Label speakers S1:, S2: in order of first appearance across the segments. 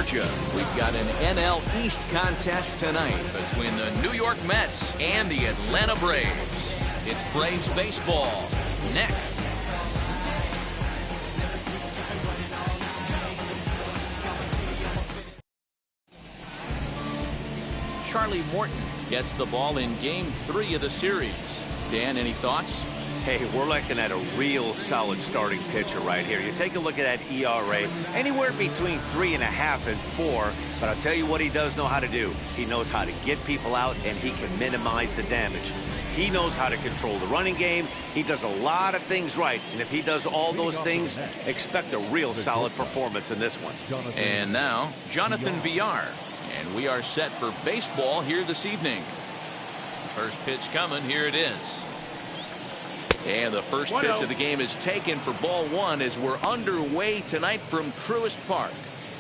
S1: Georgia. We've got an NL East contest tonight between the New York Mets and the Atlanta Braves. It's Braves baseball next. Charlie Morton gets the ball in Game 3 of the series. Dan, any thoughts?
S2: Hey, we're looking at a real solid starting pitcher right here. You take a look at that ERA, anywhere between 3.5 and 4. But I'll tell you what he does know how to do. He knows how to get people out, and he can minimize the damage. He knows how to control the running game. He does a lot of things right. And if he does all those things, expect a real solid performance in this one.
S1: And now, Jonathan Villar. And we are set for baseball here this evening. First pitch coming. Here it is. And the first pitch of the game is taken for ball one as we're underway tonight from Truist Park.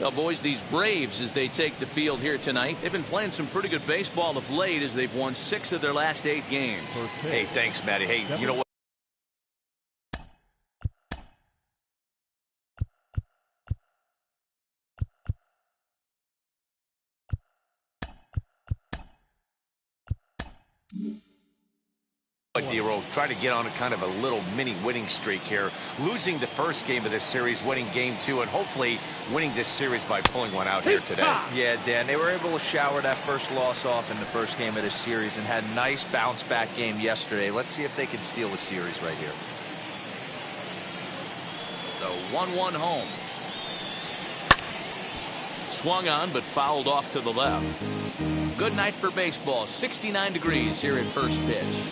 S1: Well, boys, these Braves, as they take the field here tonight, they've been playing some pretty good baseball of late as they've won 6 of their last 8 games.
S2: Hey, thanks, Matty. Hey, you know what? Dero, try to get on a kind of a little mini winning streak here. Losing the first game of this series, winning game 2, and hopefully winning this series by pulling one out here today.
S3: Yeah, Dan, they were able to shower that first loss off in the first game of this series and had a nice bounce back game yesterday. Let's see if they can steal the series right here.
S1: The 1-1 home. Swung on but fouled off to the left. Good night for baseball. 69 degrees here at first pitch.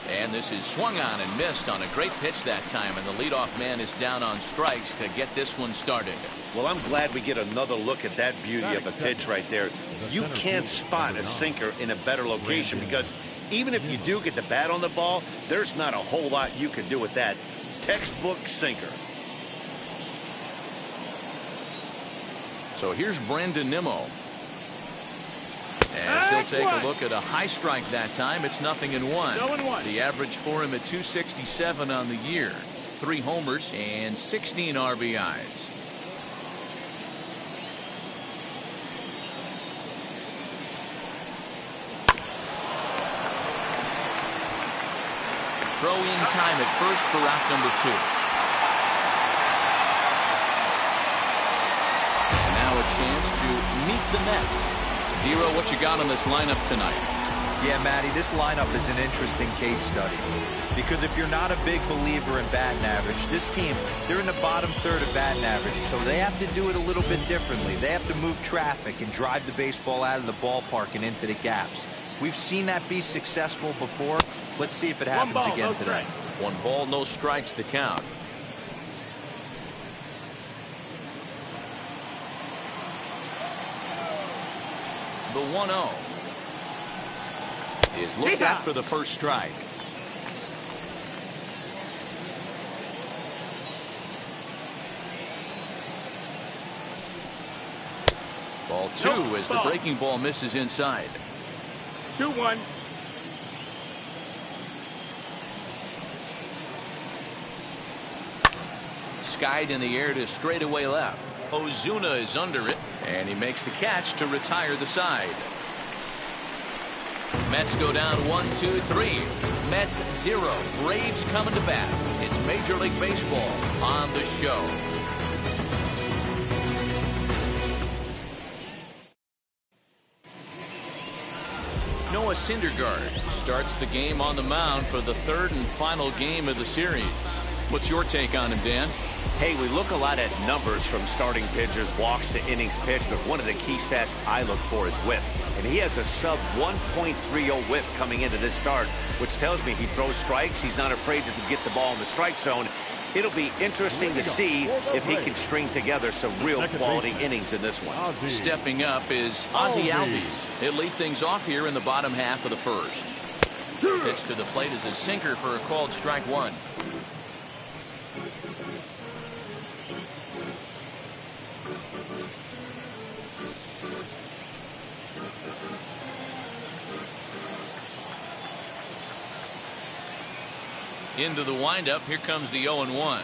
S1: And this is swung on and missed on a great pitch that time, and the leadoff man is down on strikes to get this one started.
S2: Well, I'm glad we get another look at that beauty of a pitch right there. You can't spot a sinker in a better location because even if you do get the bat on the ball, there's not a whole lot you can do with that. Textbook sinker.
S1: So here's Brandon Nimmo. As he'll take a look at a high strike that time, it's 0-1. The average for him at 267 on the year. 3 homers and 16 RBIs. Throw in time at first for out number 2. And now a chance to meet the Mets. Dero, what you got on this lineup tonight?
S3: Yeah, Matty, this lineup is an interesting case study. Because if you're not a big believer in batting average, this team, they're in the bottom third of batting average, so they have to do it a little bit differently. They have to move traffic and drive the baseball out of the ballpark and into the gaps. We've seen that be successful before. Let's see if it happens again today.
S1: 1 ball, no strikes to count. The 1-0 is looked at for the first strike. Ball 2 as the breaking ball misses inside.
S4: 2-1.
S1: Skied in the air to straightaway left. Ozuna is under it, and he makes the catch to retire the side. Mets go down 1-2-3. Mets 0. Braves coming to bat. It's Major League Baseball on the show. Noah Syndergaard starts the game on the mound for the 3rd and final game of the series. What's your take on him, Dan?
S2: Hey, we look a lot at numbers from starting pitchers, walks to innings pitched, but one of the key stats I look for is whip. And he has a sub 1.30 whip coming into this start, which tells me he throws strikes. He's not afraid to get the ball in the strike zone. It'll be interesting to see if he can string together some real quality innings in this one.
S1: Stepping up is Ozzie Albies. He'll lead things off here in the bottom half of the first. Pitch to the plate is a sinker for a called strike 1. Into the windup. Here comes the 0-1.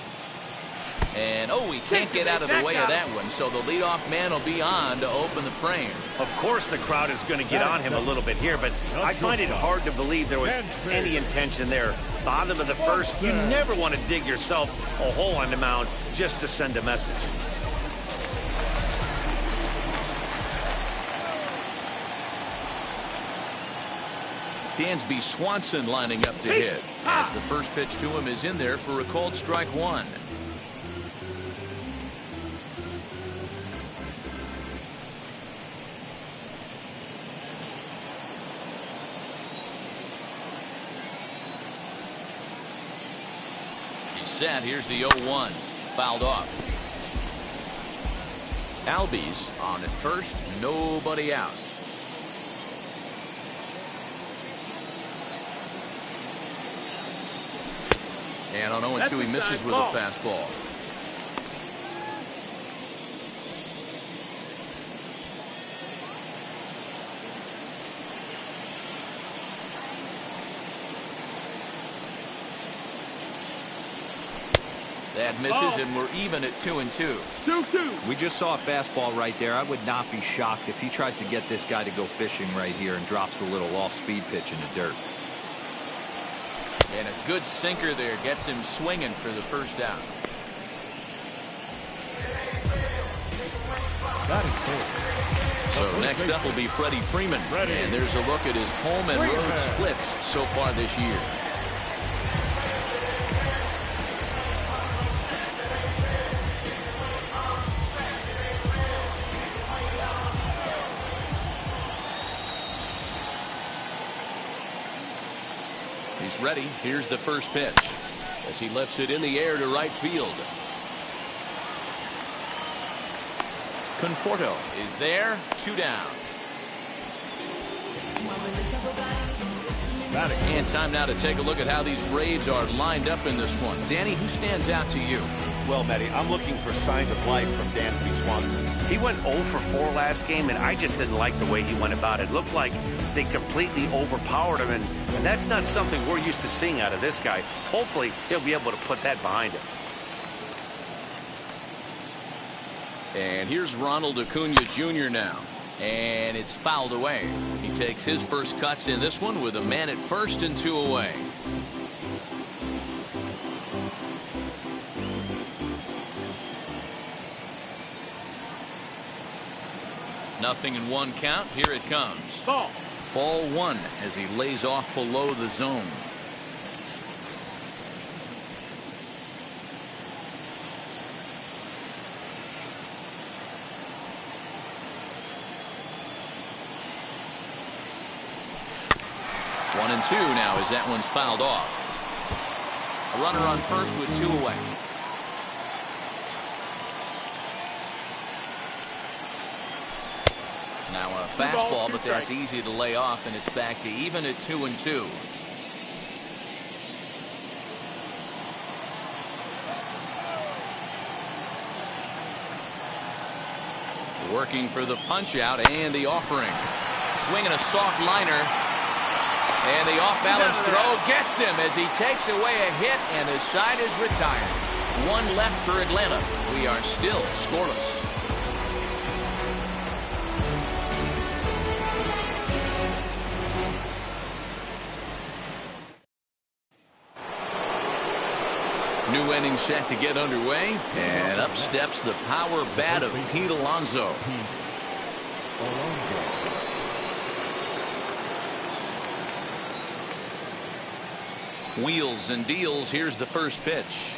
S1: And oh, he can't get out of the way of that one, so the leadoff man will be on to open the frame.
S2: Of course the crowd is going to get on him a little bit here, but I find it hard to believe there was any intention there. Bottom of the first, you never want to dig yourself a hole on the mound just to send a message.
S1: Dansby Swanson lining up to hit, as the first pitch to him is in there for a called strike one. Set. Here's the 0-1. Fouled off. Albies on at first. Nobody out. And on 0-2 he misses with a fastball. That misses, and we're even at 2-2.
S4: 2-2.
S3: We just saw a fastball right there. I would not be shocked if he tries to get this guy to go fishing right here and drops a little off-speed pitch in the dirt.
S1: And a good sinker there gets him swinging for the first out. So next up will be Freddie Freeman. And there's a look at his home and road splits so far this year. He's ready. Here's the first pitch as he lifts it in the air to right field. Conforto is there. 2 down. And time now to take a look at how these Braves are lined up in this one. Danny, who stands out to you?
S2: Well, Matty, I'm looking for signs of life from Dansby Swanson. He went 0 for 4 last game, and I just didn't like the way he went about it. It looked like they completely overpowered him, and that's not something we're used to seeing out of this guy. Hopefully, he'll be able to put that behind him.
S1: And here's Ronald Acuna Jr. now. And it's fouled away. He takes his first cuts in this one with a man at first and 2 away. Nothing in 1 count. Here it comes. Ball 1 as he lays off below the zone. One and 2 now as that one's fouled off. A runner on first with 2 away. Now a fastball, but that's easy to lay off, and it's back to even at 2 and 2. Working for the punch out and the offering. Swinging a soft liner. And the off-balance throw gets him as he takes away a hit, and his side is retired. 1 left for Atlanta. We are still scoreless. New inning set to get underway, and up steps the power bat of Pete Alonso. Wheels and deals. Here's the first pitch.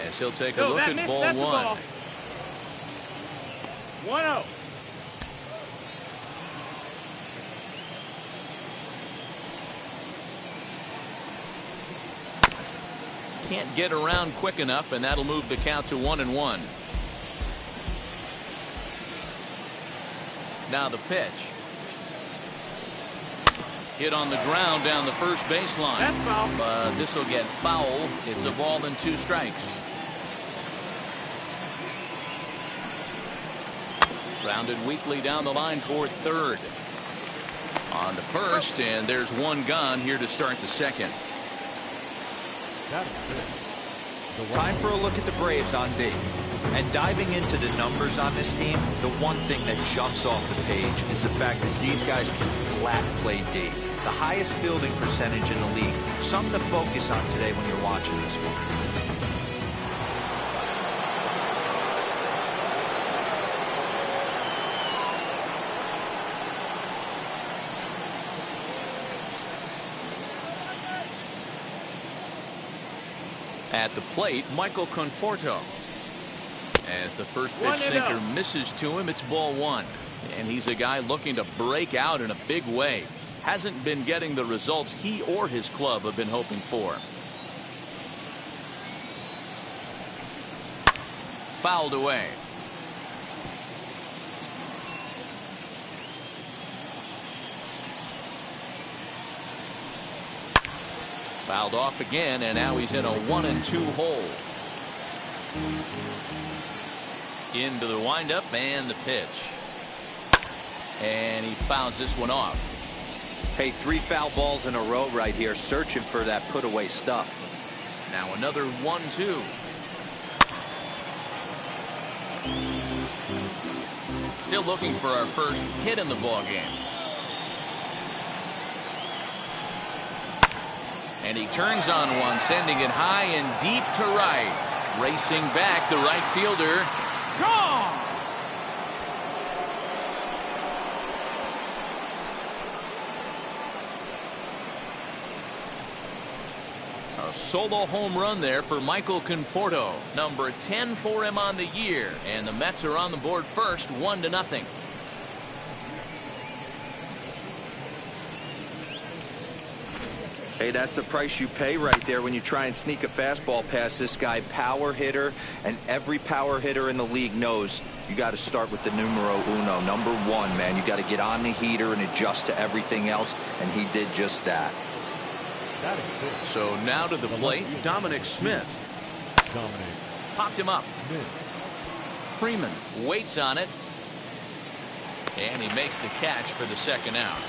S1: As he'll take a look at ball 1.
S4: 1-0.
S1: Can't get around quick enough, and that'll move the count to 1-1. Now the pitch. Hit on the ground down the first baseline.
S4: That's foul.
S1: But this will get foul. It's a ball and 2 strikes. Grounded weakly down the line toward third. On to first, and there's 1 gone here to start the second.
S3: Time for a look at the Braves on D. And diving into the numbers on this team, the one thing that jumps off the page is the fact that these guys can flat play D. The highest fielding percentage in the league. Something to focus on today when you're watching this one.
S1: At the plate, Michael Conforto. As the first pitch sinker misses to him, it's ball one. And he's a guy looking to break out in a big way. Hasn't been getting the results he or his club have been hoping for. Fouled away. Fouled off again, and now he's in a 1-2 hole. Into the windup and the pitch. And he fouls this one off.
S3: Hey, 3 foul balls in a row right here, searching for that put away stuff.
S1: Now another 1-2. Still looking for our first hit in the ball game. And he turns on one, sending it high and deep to right. Racing back, the right fielder. Gone! A solo home run there for Michael Conforto. Number 10 for him on the year. And the Mets are on the board first, 1-0.
S3: Hey, that's the price you pay right there when you try and sneak a fastball past this guy. Power hitter, and every power hitter in the league knows you got to start with the numero uno, number 1, man. You got to get on the heater and adjust to everything else, and he did just that.
S1: So now to the plate, Dominic Smith. Popped him up. Freeman waits on it, and he makes the catch for the second out.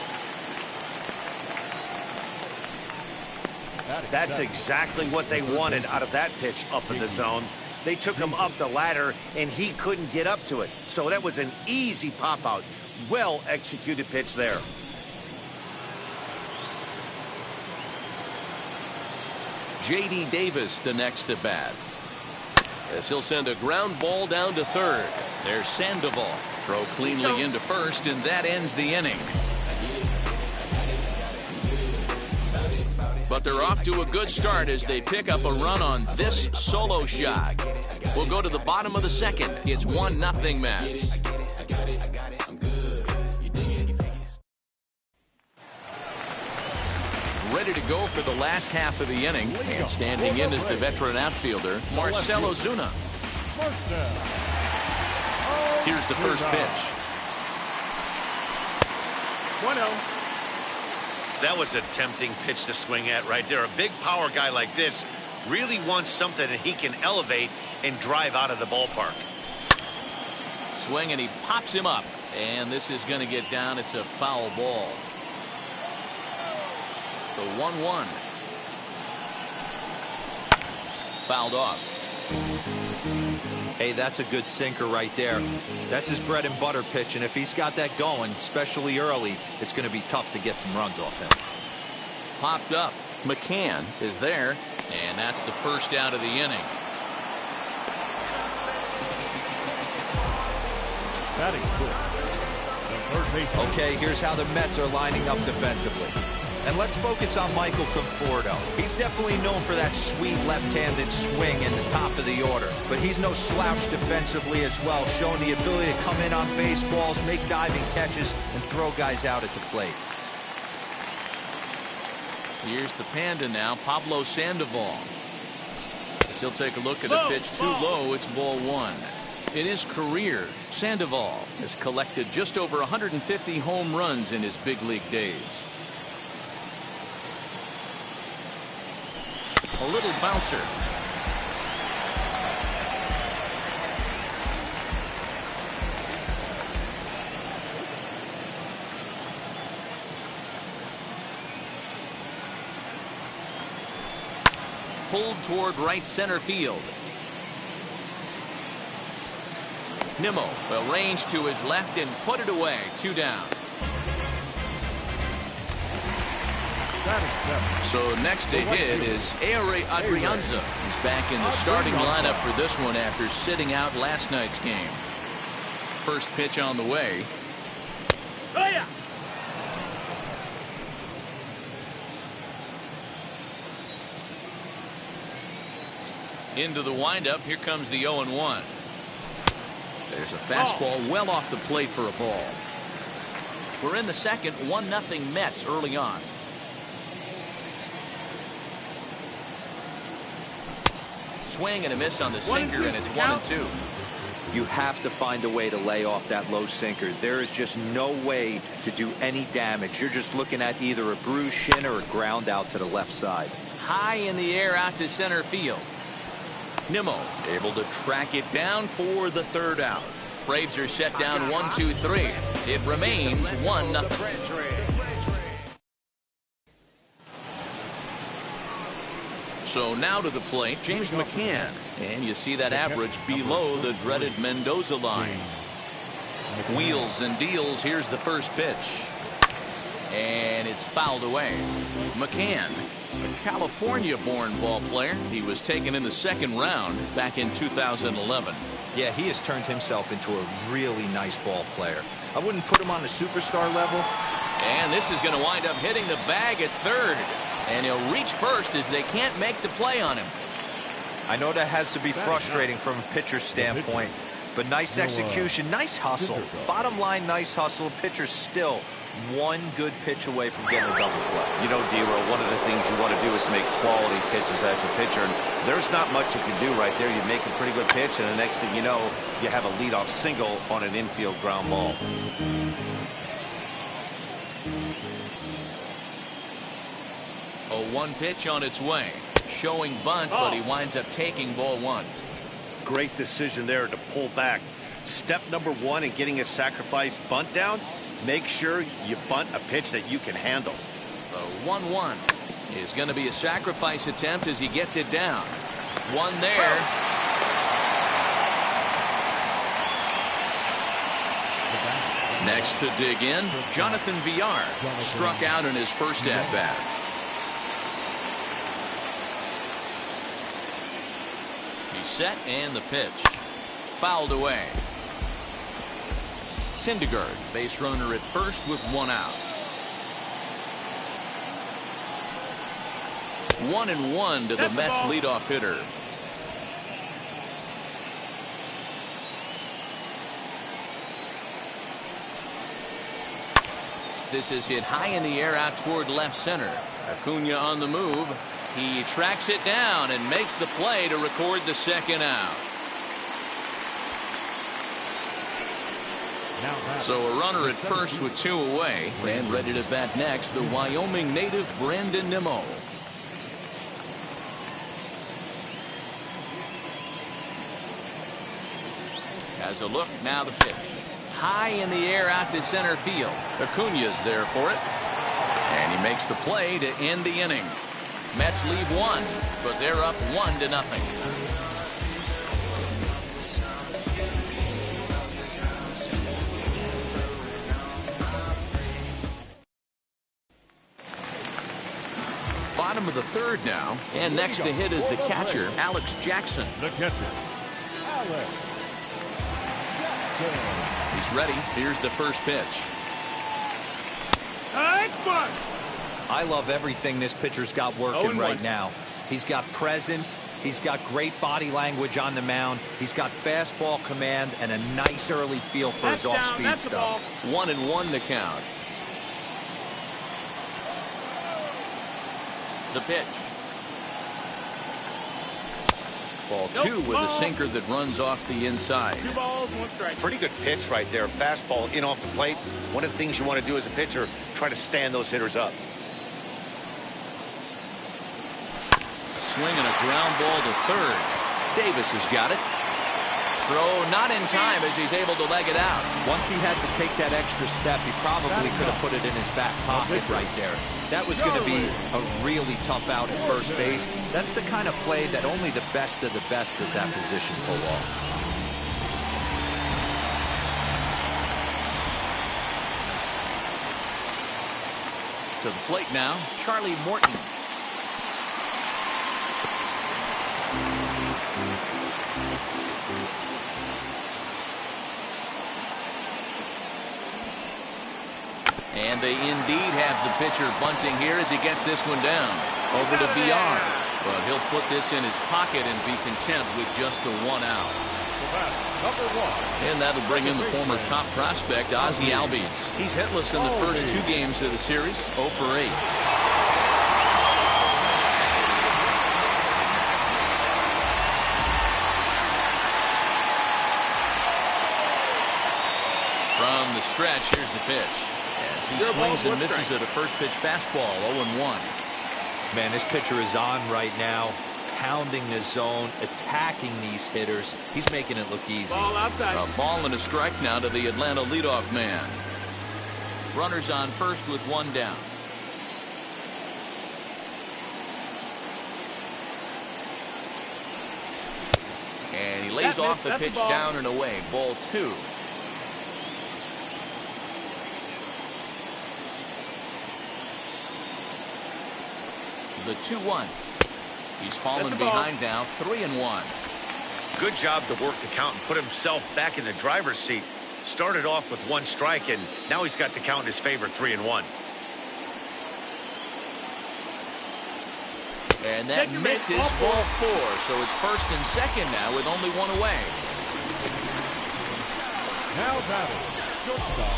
S2: That's exactly what they wanted out of that pitch up in the zone. They took him up the ladder, and he couldn't get up to it. So that was an easy pop-out. Well-executed pitch there.
S1: J.D. Davis the next to bat. As he'll send a ground ball down to third. There's Sandoval. Throw cleanly into first, and that ends the inning. But they're off to a good start as they pick up a run on this solo shot. We'll go to the bottom of the second. It's 1-0 Mets. Ready to go for the last half of the inning. And standing in is the veteran outfielder, Marcell Ozuna. Here's the first pitch.
S4: 1-0.
S2: That was a tempting pitch to swing at right there. A big power guy like this really wants something that he can elevate and drive out of the ballpark.
S1: Swing, and he pops him up. And this is going to get down. It's a foul ball. The 1-1. Fouled off.
S3: Hey, that's a good sinker right there. That's his bread and butter pitch, and if he's got that going, especially early, it's going to be tough to get some runs off him.
S1: Popped up. McCann is there, and that's the first out of the inning.
S3: Okay, here's how the Mets are lining up defensively. And let's focus on Michael Conforto. He's definitely known for that sweet left-handed swing in the top of the order. But he's no slouch defensively as well, showing the ability to come in on baseballs, make diving catches, and throw guys out at the plate.
S1: Here's the Panda now, Pablo Sandoval. As he'll take a look at a pitch too low, it's ball 1. In his career, Sandoval has collected just over 150 home runs in his big league days. A little bouncer. pulled toward right center field. Nimmo will range to his left and put it away. 2 down. So next to hit is Ehire Adrianza, who's back in the starting lineup for this one after sitting out last night's game. First pitch on the way.
S4: Oh, yeah.
S1: Into the windup. Here comes the 0-1. There's a fastball well off the plate for a ball. We're in the second. 1-0 Mets early on. Swing and a miss on the sinker, and it's 1-2.
S3: You have to find a way to lay off that low sinker. There is just no way to do any damage. You're just looking at either a bruised shin or a ground out to the left side.
S1: High in the air out to center field. Nimmo able to track it down for the 3rd out. Braves are set down 1-2-3. It remains 1-0. So now to the plate, James McCann. And you see that average below the dreaded Mendoza line. Wheels and deals. Here's the first pitch. And it's fouled away. McCann, a California-born ball player. He was taken in the 2nd round back in 2011.
S3: Yeah, he has turned himself into a really nice ball player. I wouldn't put him on the superstar level.
S1: And this is going to wind up hitting the bag at 3rd. And he'll reach first as they can't make the play on him.
S3: I know that has to be frustrating from a pitcher's standpoint, but nice execution, nice hustle. Bottom line, nice hustle. Pitcher's still one good pitch away from getting a double play.
S2: You know, D-Roll, one of the things you want to do is make quality pitches as a pitcher, and there's not much you can do right there. You make a pretty good pitch, and the next thing you know, you have a leadoff single on an infield ground ball.
S1: A 1 pitch on its way. Showing bunt, but he winds up taking ball 1.
S2: Great decision there to pull back. Step number 1 in getting a sacrifice bunt down, make sure you bunt a pitch that you can handle.
S1: The 1-1 is going to be a sacrifice attempt as he gets it down. 1 there. Next to dig in, Jonathan Villar struck out in his first at-bat. Set and the pitch. Fouled away. Syndergaard, base runner at first with 1 out. 1-1 to the Mets leadoff hitter. This is hit high in the air out toward left center. Acuna on the move. He tracks it down and makes the play to record the 2nd out. So a runner at first with 2 away, and ready to bat next, the Wyoming native Brandon Nimmo. Has a look, now the pitch. High in the air out to center field. Acuna's there for it. And he makes the play to end the inning. Mets leave 1, but they're up 1-0. Bottom of the 3rd now, and next to hit is the catcher, Alex Jackson.
S4: The catcher, Alex Jackson.
S1: He's ready. Here's the first pitch.
S3: I love everything this pitcher's got working right now. He's got presence. He's got great body language on the mound. He's got fastball command and a nice early feel for his off-speed stuff.
S1: 1-1 the count. The pitch. Ball 2 with a sinker that runs off the inside.
S4: 2 balls, 1 strike.
S2: Pretty good pitch right there. Fastball in off the plate. One of the things you want to do as a pitcher, try to stand those hitters up.
S1: A swing and a ground ball to 3rd. Davis has got it. throw not in time as he's able to leg it out.
S3: Once he had to take that extra step, he probably could have put it in his back pocket right there. That was going to be a really tough out at first base. That's the kind of play that only the best of the best at that position pull off.
S1: To the plate now, Charlie Morton. And they indeed have the pitcher bunting here as he gets this one down. Over to VR. But he'll put this in his pocket and be content with just the one out. And that'll bring in the former top prospect, Ozzie Albies. He's hitless in the first 2 games of the series, 0 for 8. From the stretch, here's the pitch. As he swings and misses at a first pitch fastball, 0-1.
S3: Man, this pitcher is on right now, pounding the zone, attacking these hitters. He's making it look easy.
S4: Ball outside.
S1: A ball and a strike now to the Atlanta leadoff man. Runners on first with 1 down. And he lays off the pitch down and away. Ball 2. The 2-1. He's fallen behind now, 3-1.
S2: Good job to work the count and put himself back in the driver's seat. Started off with 1 strike, and now he's got the count in his favor, 3-1.
S1: And that misses, ball 4. So it's first and second now with only 1 away.
S4: Now batting, shortstop,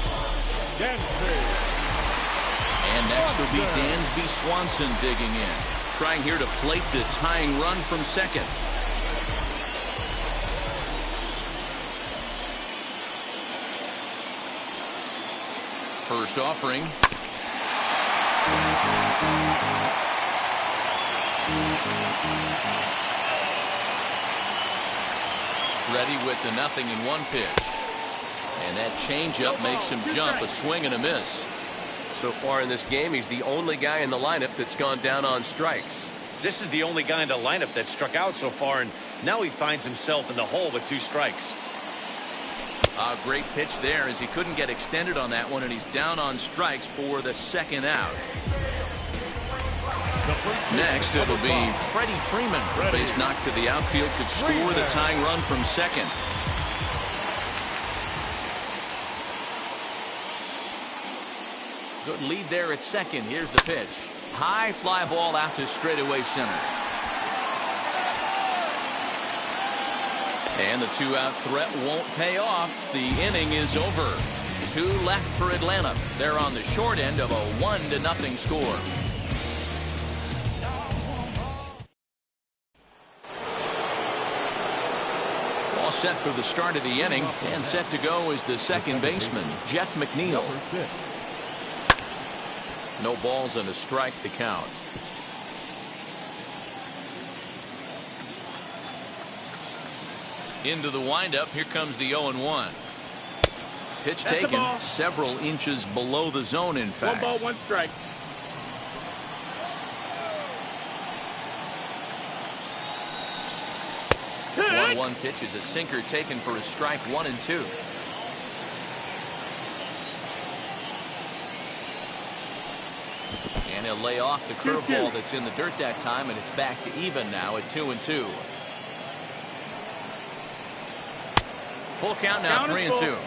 S4: Dansby.
S1: And next will be Dansby Swanson digging in. Trying here to plate the tying run from second. First offering. Ready with the 0-1 pitch. And that changeup makes him jump, a swing and a miss.
S5: So far in this game, he's the only guy in the lineup that's gone down on strikes.
S2: This is the only guy in the lineup that struck out so far, and now he finds himself in the hole with 2 strikes.
S1: A great pitch there as he couldn't get extended on that one, and he's down on strikes for the 2nd out. Next, it'll be Freddie Freeman. Base knocked to the outfield, could score the tying run from second. Good lead there at second. Here's the pitch. High fly ball out to straightaway center. And the 2-out threat won't pay off. The inning is over. 2 left for Atlanta. They're on the short end of a 1-0 score. All set for the start of the inning, and set to go is the second baseman, Jeff McNeil. No balls and a strike to count. Into the windup. Here comes the 0-1. Pitch taken several inches below the zone, in fact.
S4: 1 ball, 1 strike.
S1: The 1-1 pitch is a sinker taken for a strike, 1-2. And he'll lay off the curveball that's in the dirt that time, and it's back to even now at 2-2. Full count now, 3-2.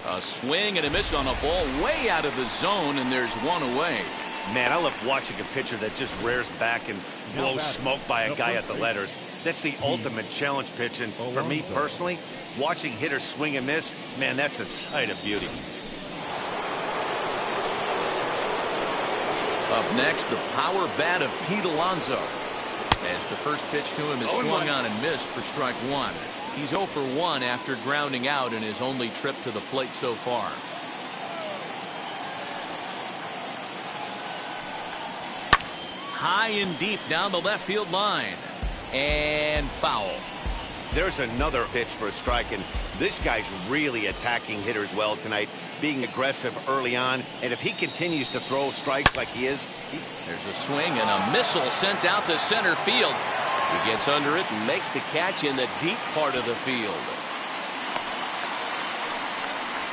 S1: A swing and a miss on a ball way out of the zone, and there's 1 away.
S2: Man, I love watching a pitcher that just rears back and blows smoke by a guy at the letters. That's the ultimate challenge pitch, and for me personally, watching hitters swing and miss, man, that's a sight of beauty.
S1: Up next, the power bat of Pete Alonso. As the first pitch to him is swung on and missed for strike 1. He's 0 for 1 after grounding out in his only trip to the plate so far. high and deep down the left field line. And foul.
S2: There's another pitch for a strike, and this guy's really attacking hitters well tonight, being aggressive early on. And if he continues to throw strikes like he is,
S1: there's a swing and a missile sent out to center field. He gets under it and makes the catch in the deep part of the field.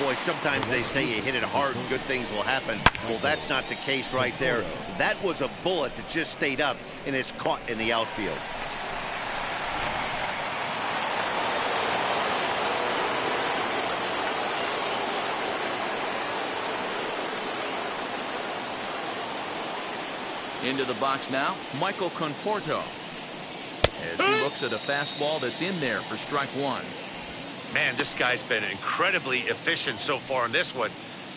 S2: Boy, sometimes they say you hit it hard and good things will happen. Well, that's not the case right there. That was a bullet that just stayed up and is caught in the outfield.
S1: Into the box now, Michael Conforto. As he looks at a fastball that's in there for strike one.
S6: Man, this guy's been incredibly efficient so far in this one,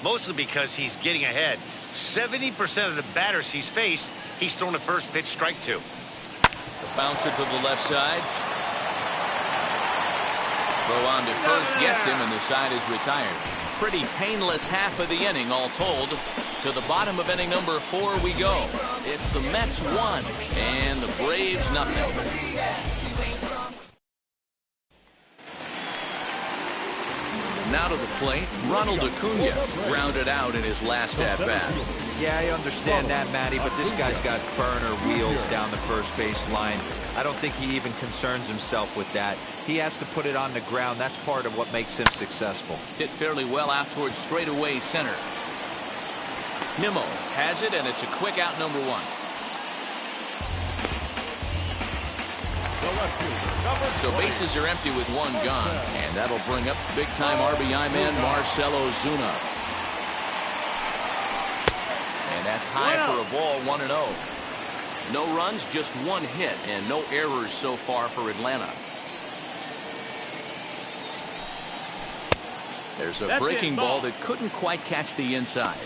S6: mostly because he's getting ahead. 70% of the batters he's faced, he's thrown a first pitch strike to.
S1: The bouncer to the left side. Throw on to first gets him, and the side is retired. Pretty painless half of the inning, all told. To the bottom of inning number 4 we go. It's the Mets 1 and the Braves nothing. Now to the plate, Ronald Acuna grounded out in his last at-bat.
S3: Yeah, I understand that, Matty, but this guy's got burner wheels down the first base line. I don't think he even concerns himself with that. He has to put it on the ground. That's part of what makes him successful.
S1: Hit fairly well out towards straightaway center. Nimmo has it, and it's a quick out, number 1. So bases are empty with 1 gone, and that'll bring up big-time RBI man Marcell Ozuna. And that's high for a ball, 1-0. No runs, just 1 hit, and no errors so far for Atlanta. There's a breaking ball that couldn't quite catch the inside.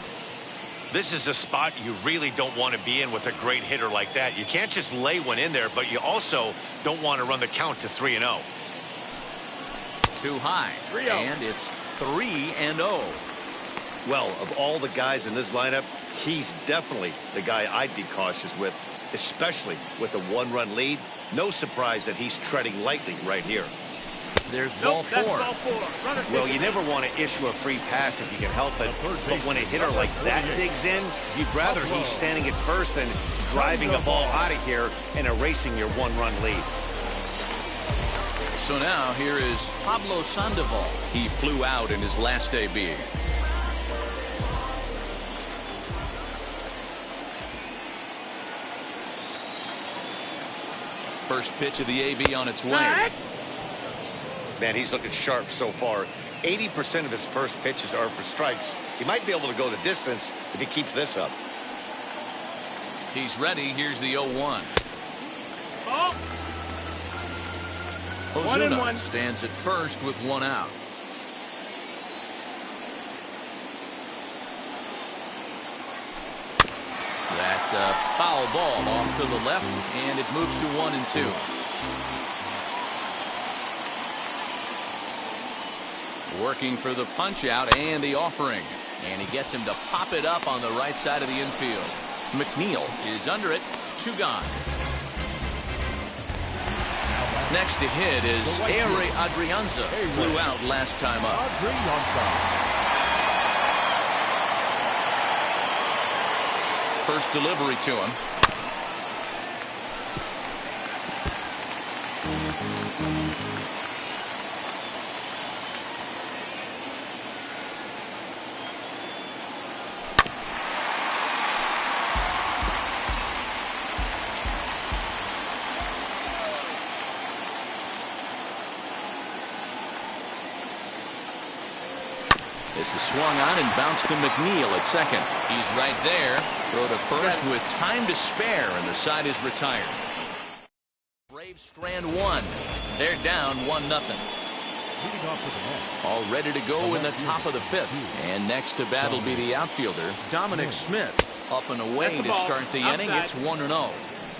S6: This is a spot you really don't want to be in with a great hitter like that. You can't just lay one in there, but you also don't want to run the count to 3-0.
S1: Too high, and it's 3-0.
S2: Well, of all the guys in this lineup, he's definitely the guy I'd be cautious with, especially with a 1-run lead. No surprise that he's treading lightly right here.
S1: There's ball 4.
S2: Well, you never want to issue a free pass if you can help it, but when a hitter like that digs in, you'd rather he's standing at first than driving a ball out of here and erasing your 1-run lead.
S1: So now here is Pablo Sandoval. He flew out in his last AB. First pitch of the AB on its way.
S2: Man, he's looking sharp so far. 80% of his first pitches are for strikes. He might be able to go the distance if he keeps this up.
S1: He's ready. Here's the 0-1. Ozuna stands at first with 1 out. That's a foul ball off to the left, and it moves to 1-2. Working for the punch out and the offering, and he gets him to pop it up on the right side of the infield. McNeil is under it. 2 gone. Next to hit is Ehire Adrianza. Flew out last time up. First delivery to him. This is swung on and bounced to McNeil at second. He's right there. Throw to first with time to spare, and the side is retired. Braves strand 1. They're down 1-0. All ready to go in the top of the 5th. And next to bat will be the outfielder, Dominic Smith. Up and away to start the inning. It's 1-0.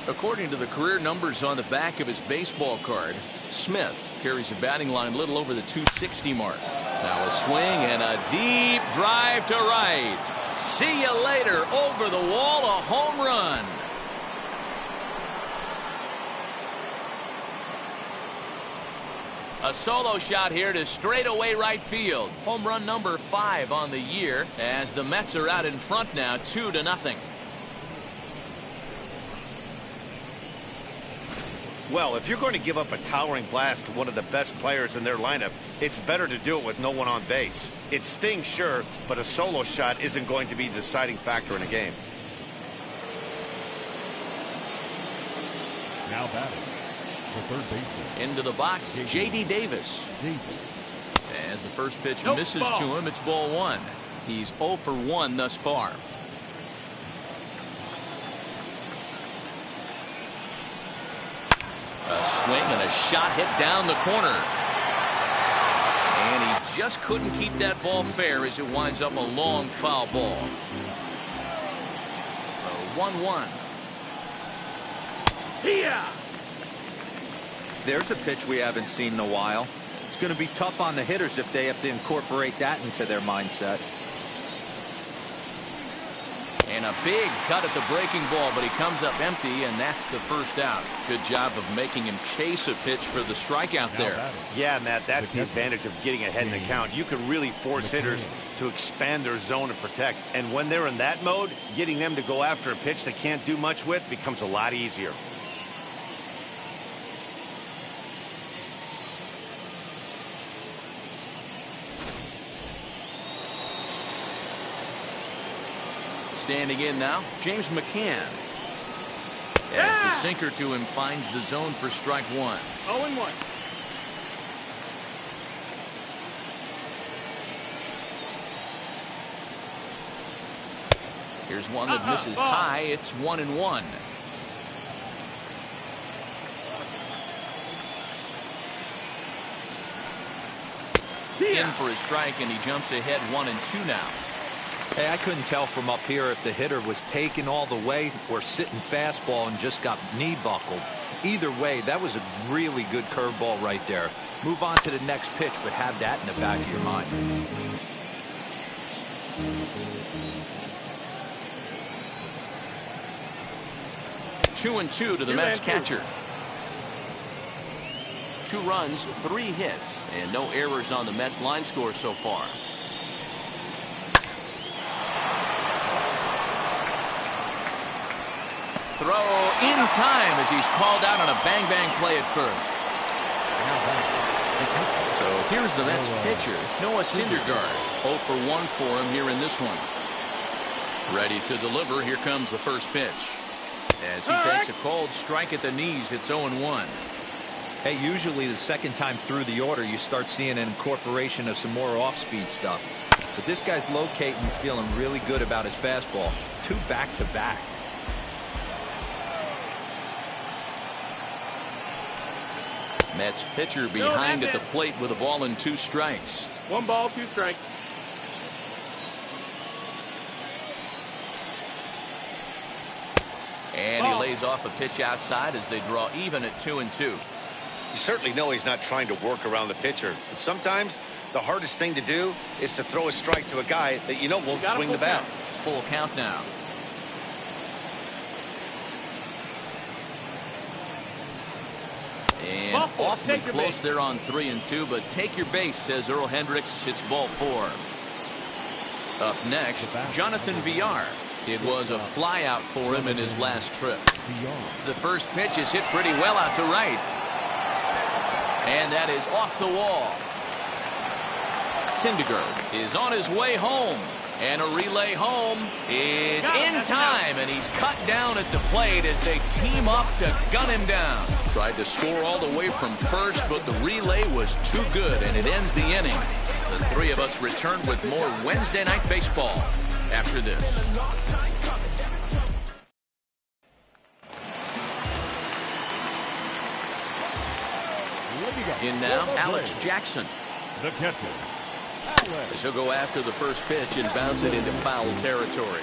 S1: According to the career numbers on the back of his baseball card, Smith carries a batting line a little over the 260 mark. Now a swing and a deep drive to right. See you later. Over the wall, a home run. A solo shot here to straightaway right field. Home run number 5 on the year as the Mets are out in front now 2-0.
S6: Well, if you're going to give up a towering blast to one of the best players in their lineup, it's better to do it with no one on base. It stings, sure, but a solo shot isn't going to be the deciding factor in a game.
S4: Now batting, the third baseman.
S1: Into the box, J.D. Davis. As the first pitch misses to him, it's ball 1. He's 0 for 1 thus far. A swing and a shot hit down the corner. And he just couldn't keep that ball fair as it winds up a long foul ball. 1-1.
S3: Yeah. There's a pitch we haven't seen in a while. It's going to be tough on the hitters if they have to incorporate that into their mindset.
S1: And a big cut at the breaking ball, but he comes up empty, and that's the first out. Good job of making him chase a pitch for the strikeout there.
S6: Yeah, Matt, that's the advantage of getting ahead in the count. You can really force hitters to expand their zone and protect. And when they're in that mode, getting them to go after a pitch they can't do much with becomes a lot easier.
S1: Standing in now, James McCann. As the sinker to him finds the zone for strike 1.
S7: 0-1.
S1: Here's one that misses high. It's 1-1. In for a strike, and he jumps ahead 1-2 now.
S3: Hey, I couldn't tell from up here if the hitter was taken all the way or sitting fastball and just got knee buckled. Either way, that was a really good curveball right there. Move on to the next pitch, but have that in the back of your mind.
S1: Two and two to the Mets catcher. 2 runs, 3 hits, and no errors on the Mets line score so far. Throw in time as he's called out on a bang-bang play at first. So here's the Mets pitcher, Noah Syndergaard. 0 for 1 for him here in this one. Ready to deliver. Here comes the first pitch. As he takes a cold strike at the knees, it's 0-1.
S3: Hey, usually the second time through the order, you start seeing an incorporation of some more off-speed stuff. But this guy's locating, feeling really good about his fastball. 2 back-to-back.
S1: Mets pitcher behind at the plate with a ball and 2 strikes.
S7: 1 ball, 2 strikes.
S1: And he lays off a pitch outside as they draw even at 2-2.
S6: You certainly know he's not trying to work around the pitcher. But sometimes the hardest thing to do is to throw a strike to a guy that you know won't swing the bat.
S1: Full count now. And awfully close there on 3-2, but take your base, says Earl Hendricks. It's ball 4. Up next, Jonathan Villar. It was a flyout for him in his last trip. The first pitch is hit pretty well out to right. And that is off the wall. Syndergaard is on his way home. And a relay home is in time, and he's cut down at the plate as they team up to gun him down. Tried to score all the way from first, but the relay was too good, and it ends the inning. The 3 of us return with more Wednesday Night Baseball after this. In now, Alex Jackson.
S4: The catcher.
S1: He'll go after the first pitch and bounce it into foul territory.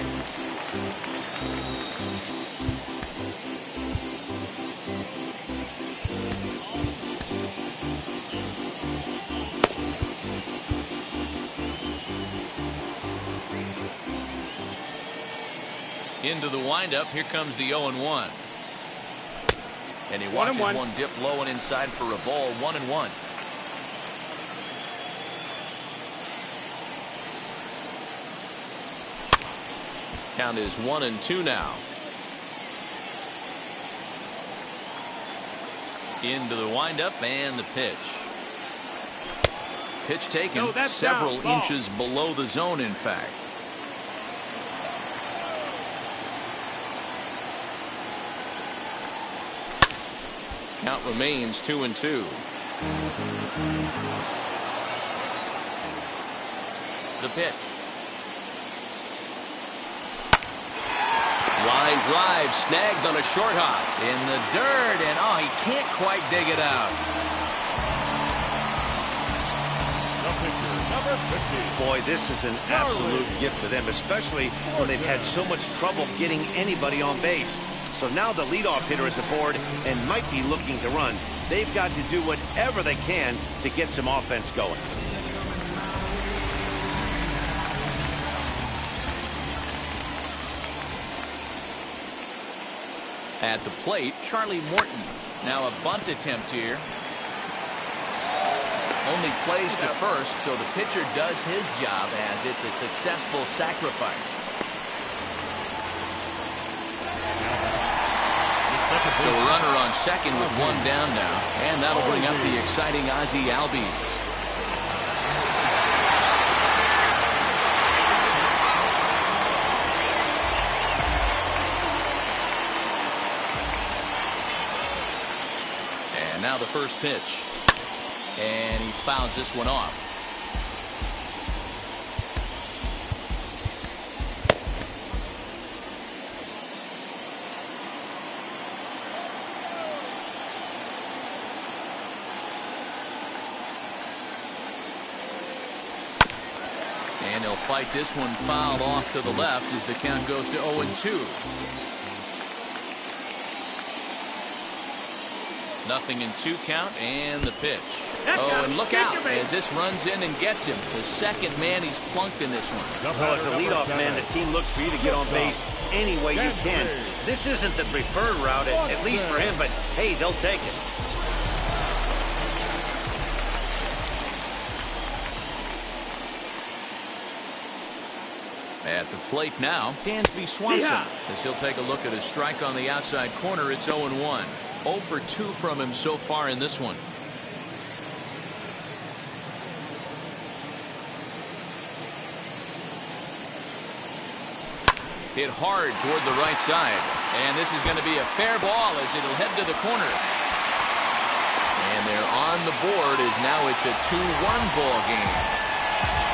S1: Into the windup. Here comes the 0-1. And he watches one dip low and inside for a ball. 1-1. Count is 1-2 now. Into the windup and the pitch. Pitch taken several inches below the zone, in fact. Count remains 2-2. The pitch. Line drive snagged on a short hop in the dirt, and oh, he can't quite dig it out.
S2: Boy, this is an absolute gift to them, especially when they've had so much trouble getting anybody on base. So now the leadoff hitter is aboard and might be looking to run. They've got to do whatever they can to get some offense going.
S1: At the plate, Charlie Morton. Now a bunt attempt here. Only plays to first, so the pitcher does his job as it's a successful sacrifice. So a runner on second with one down now, and that'll bring up the exciting Ozzie Albies. And now the first pitch. And he fouls this one off. And he'll fight this one fouled off to the left as the count goes to 0-2. Nothing in 2 count, and the pitch. Oh, and look out as this runs in and gets him. The second man he's plunked in this one.
S2: Well, as a leadoff man, the team looks for you to get on base any way you can. This isn't the preferred route, at least for him, but hey, they'll take it.
S1: At the plate now, Dansby Swanson. As he'll take a look at his strike on the outside corner, it's 0-1. 0 for 2 from him so far in this one. Hit hard toward the right side. And this is going to be a fair ball as it'll head to the corner. And they're on the board as now it's a 2-1 ball game.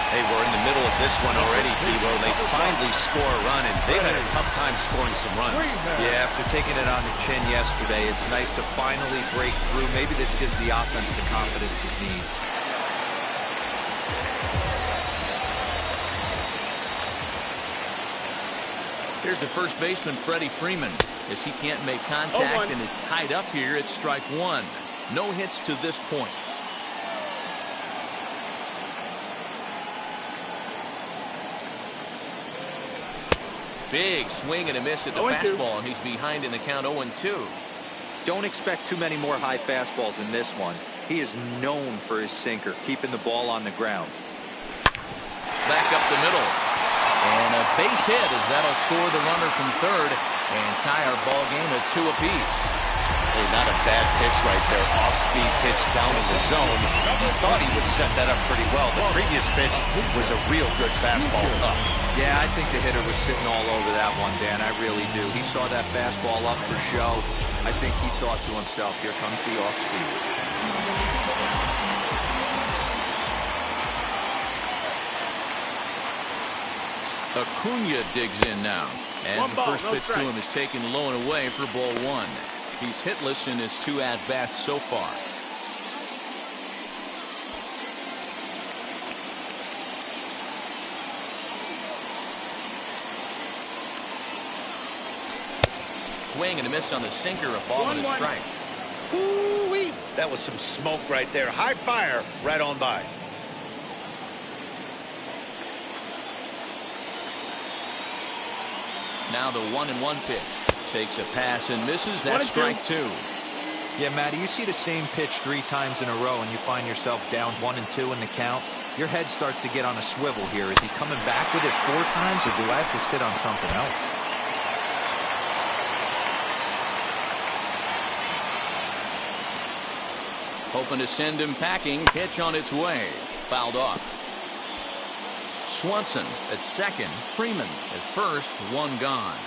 S2: Hey, we're in the middle of this one already, Devo. They finally score a run, and they've had a tough time scoring some runs.
S3: Yeah, after taking it on the chin yesterday, it's nice to finally break through. Maybe this gives the offense the confidence it needs.
S1: Here's the first baseman, Freddie Freeman, as he can't make contact and is tied up here at strike 1. No hits to this point. Big swing and a miss at the fastball, and he's behind in the count 0-2.
S3: Don't expect too many more high fastballs in this one. He is known for his sinker, keeping the ball on the ground.
S1: Back up the middle. And a base hit as that'll score the runner from third and tie our ball game at 2 apiece.
S2: Hey, not a bad pitch right there. Off-speed pitch down in the zone. He thought he would set that up pretty well. The previous pitch was a real good fastball up.
S3: Yeah, I think the hitter was sitting all over that one, Dan. I really do. He saw that fastball up for show. I think he thought to himself, here comes the off-speed.
S1: Acuna digs in now as the first pitch to him is taken low and away for ball 1. He's hitless in his 2 at-bats so far. Swing and a miss on the sinker, a ball and a strike.
S2: Woo-wee! That was some smoke right there. High fire right on by.
S1: Now the 1-1 pitch. Takes a pass and misses. That's strike 2.
S3: Yeah, Matty, you see the same pitch 3 times in a row and you find yourself down 1-2 in the count. Your head starts to get on a swivel here. Is he coming back with it 4 times, or do I have to sit on something else?
S1: Hoping to send him packing. Pitch on its way. Fouled off. Swanson at second. Freeman at first. 1 gone.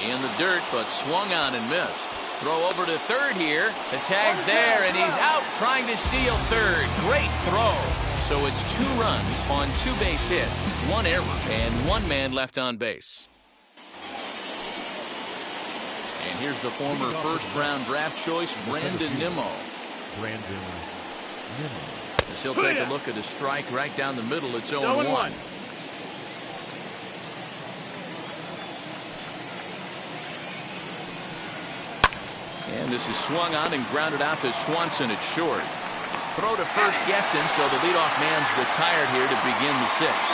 S1: In the dirt, but swung on and missed. Throw over to third here. The tag's there, and he's out trying to steal third. Great throw. So it's 2 runs on 2 base hits, 1 error, and 1 man left on base. And here's the former first-round draft choice, Brandon Nimmo. As he'll take a look at a strike right down the middle. It's 0-1. And this is swung on and grounded out to Swanson at short. Throw to first gets him, so the leadoff man's retired here to begin the 6th.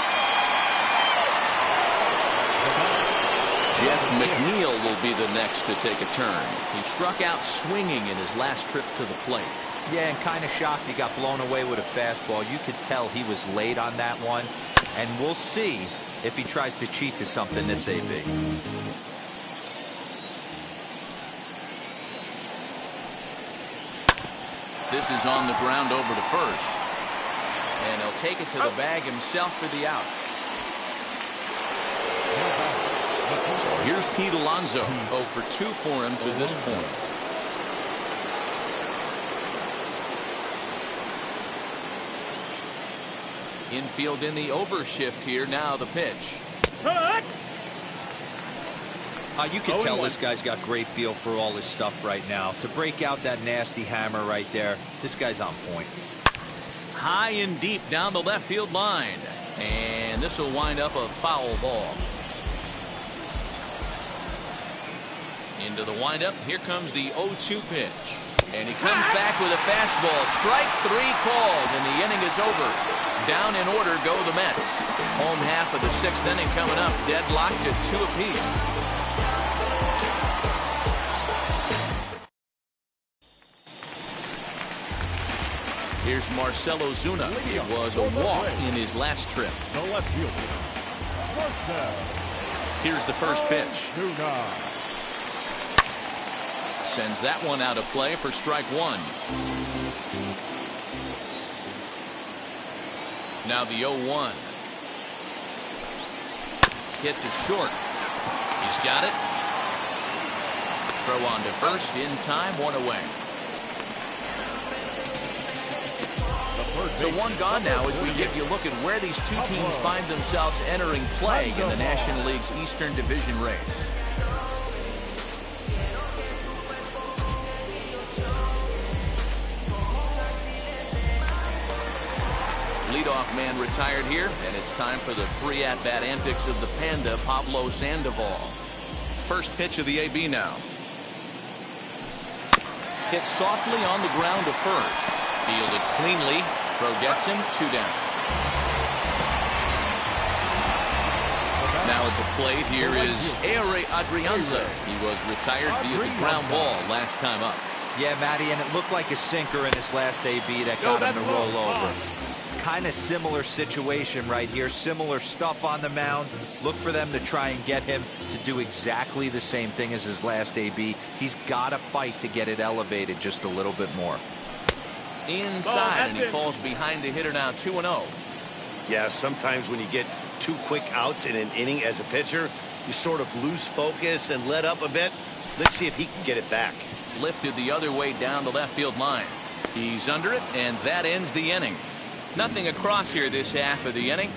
S1: Jeff McNeil will be the next to take a turn. He struck out swinging in his last trip to the plate.
S3: Yeah, and kind of shocked he got blown away with a fastball. You could tell he was late on that one. And we'll see if he tries to cheat to something this AB.
S1: This is on the ground over to first. And he'll take it to the bag himself for the out. So here's Pete Alonso. 0 for 2 for him to this point. Infield in the overshift here. Now the pitch.
S3: You can tell this guy's got great feel for all his stuff right now. To break out that nasty hammer right there, this guy's on point.
S1: High and deep down the left field line. And this will wind up a foul ball. Into the windup. Here comes the 0-2 pitch. And he comes back with a fastball. Strike 3 called, and the inning is over. Down in order go the Mets. Home half of the 6th inning coming up. Deadlocked at 2 apiece. Here's Marcell Ozuna. It was a walk in his last trip.
S4: The left fielder.
S1: Here's the first pitch. Sends that one out of play for strike 1. Now the 0-1. Hit to short. He's got it. Throw on to first in time. 1 away. So 1 gone now as we give you a look at where these 2 teams find themselves entering play in the National League's Eastern Division race. Leadoff man retired here, and it's time for the pre-at-bat antics of the Panda, Pablo Sandoval. First pitch of the AB now. Hit softly on the ground to first. Fielded cleanly. Throw gets him. 2 down. Now at the plate here is Ehire Adrianza. He was retired via the ground ball last time up.
S3: Yeah, Matty, and it looked like a sinker in his last AB that got him to roll over. Kind of similar situation right here. Similar stuff on the mound. Look for them to try and get him to do exactly the same thing as his last AB. He's got to fight to get it elevated just a little bit more.
S1: Inside, and he falls behind the hitter now. 2-0.
S6: Yeah, sometimes when you get 2 quick outs in an inning as a pitcher, you sort of lose focus and let up a bit. Let's see if he can get it back.
S1: Lifted the other way down the left field line. He's under it, and that ends the inning. Nothing across here this half of the inning.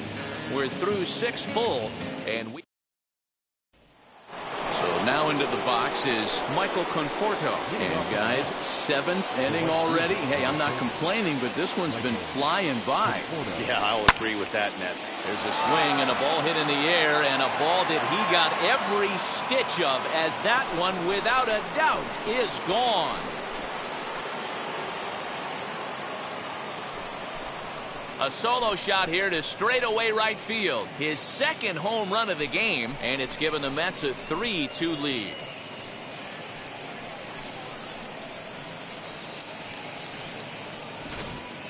S1: We're through 6 full, and we. So now into the box is Michael Conforto. And guys, 7th inning already. Hey, I'm not complaining, but this one's been flying by.
S6: Yeah, I'll agree with that, Ned.
S1: There's a swing and a ball hit in the air, and a ball that he got every stitch of, as that one, without a doubt, is gone. A solo shot here to straightaway right field. His 2nd home run of the game, and it's given the Mets a 3-2 lead.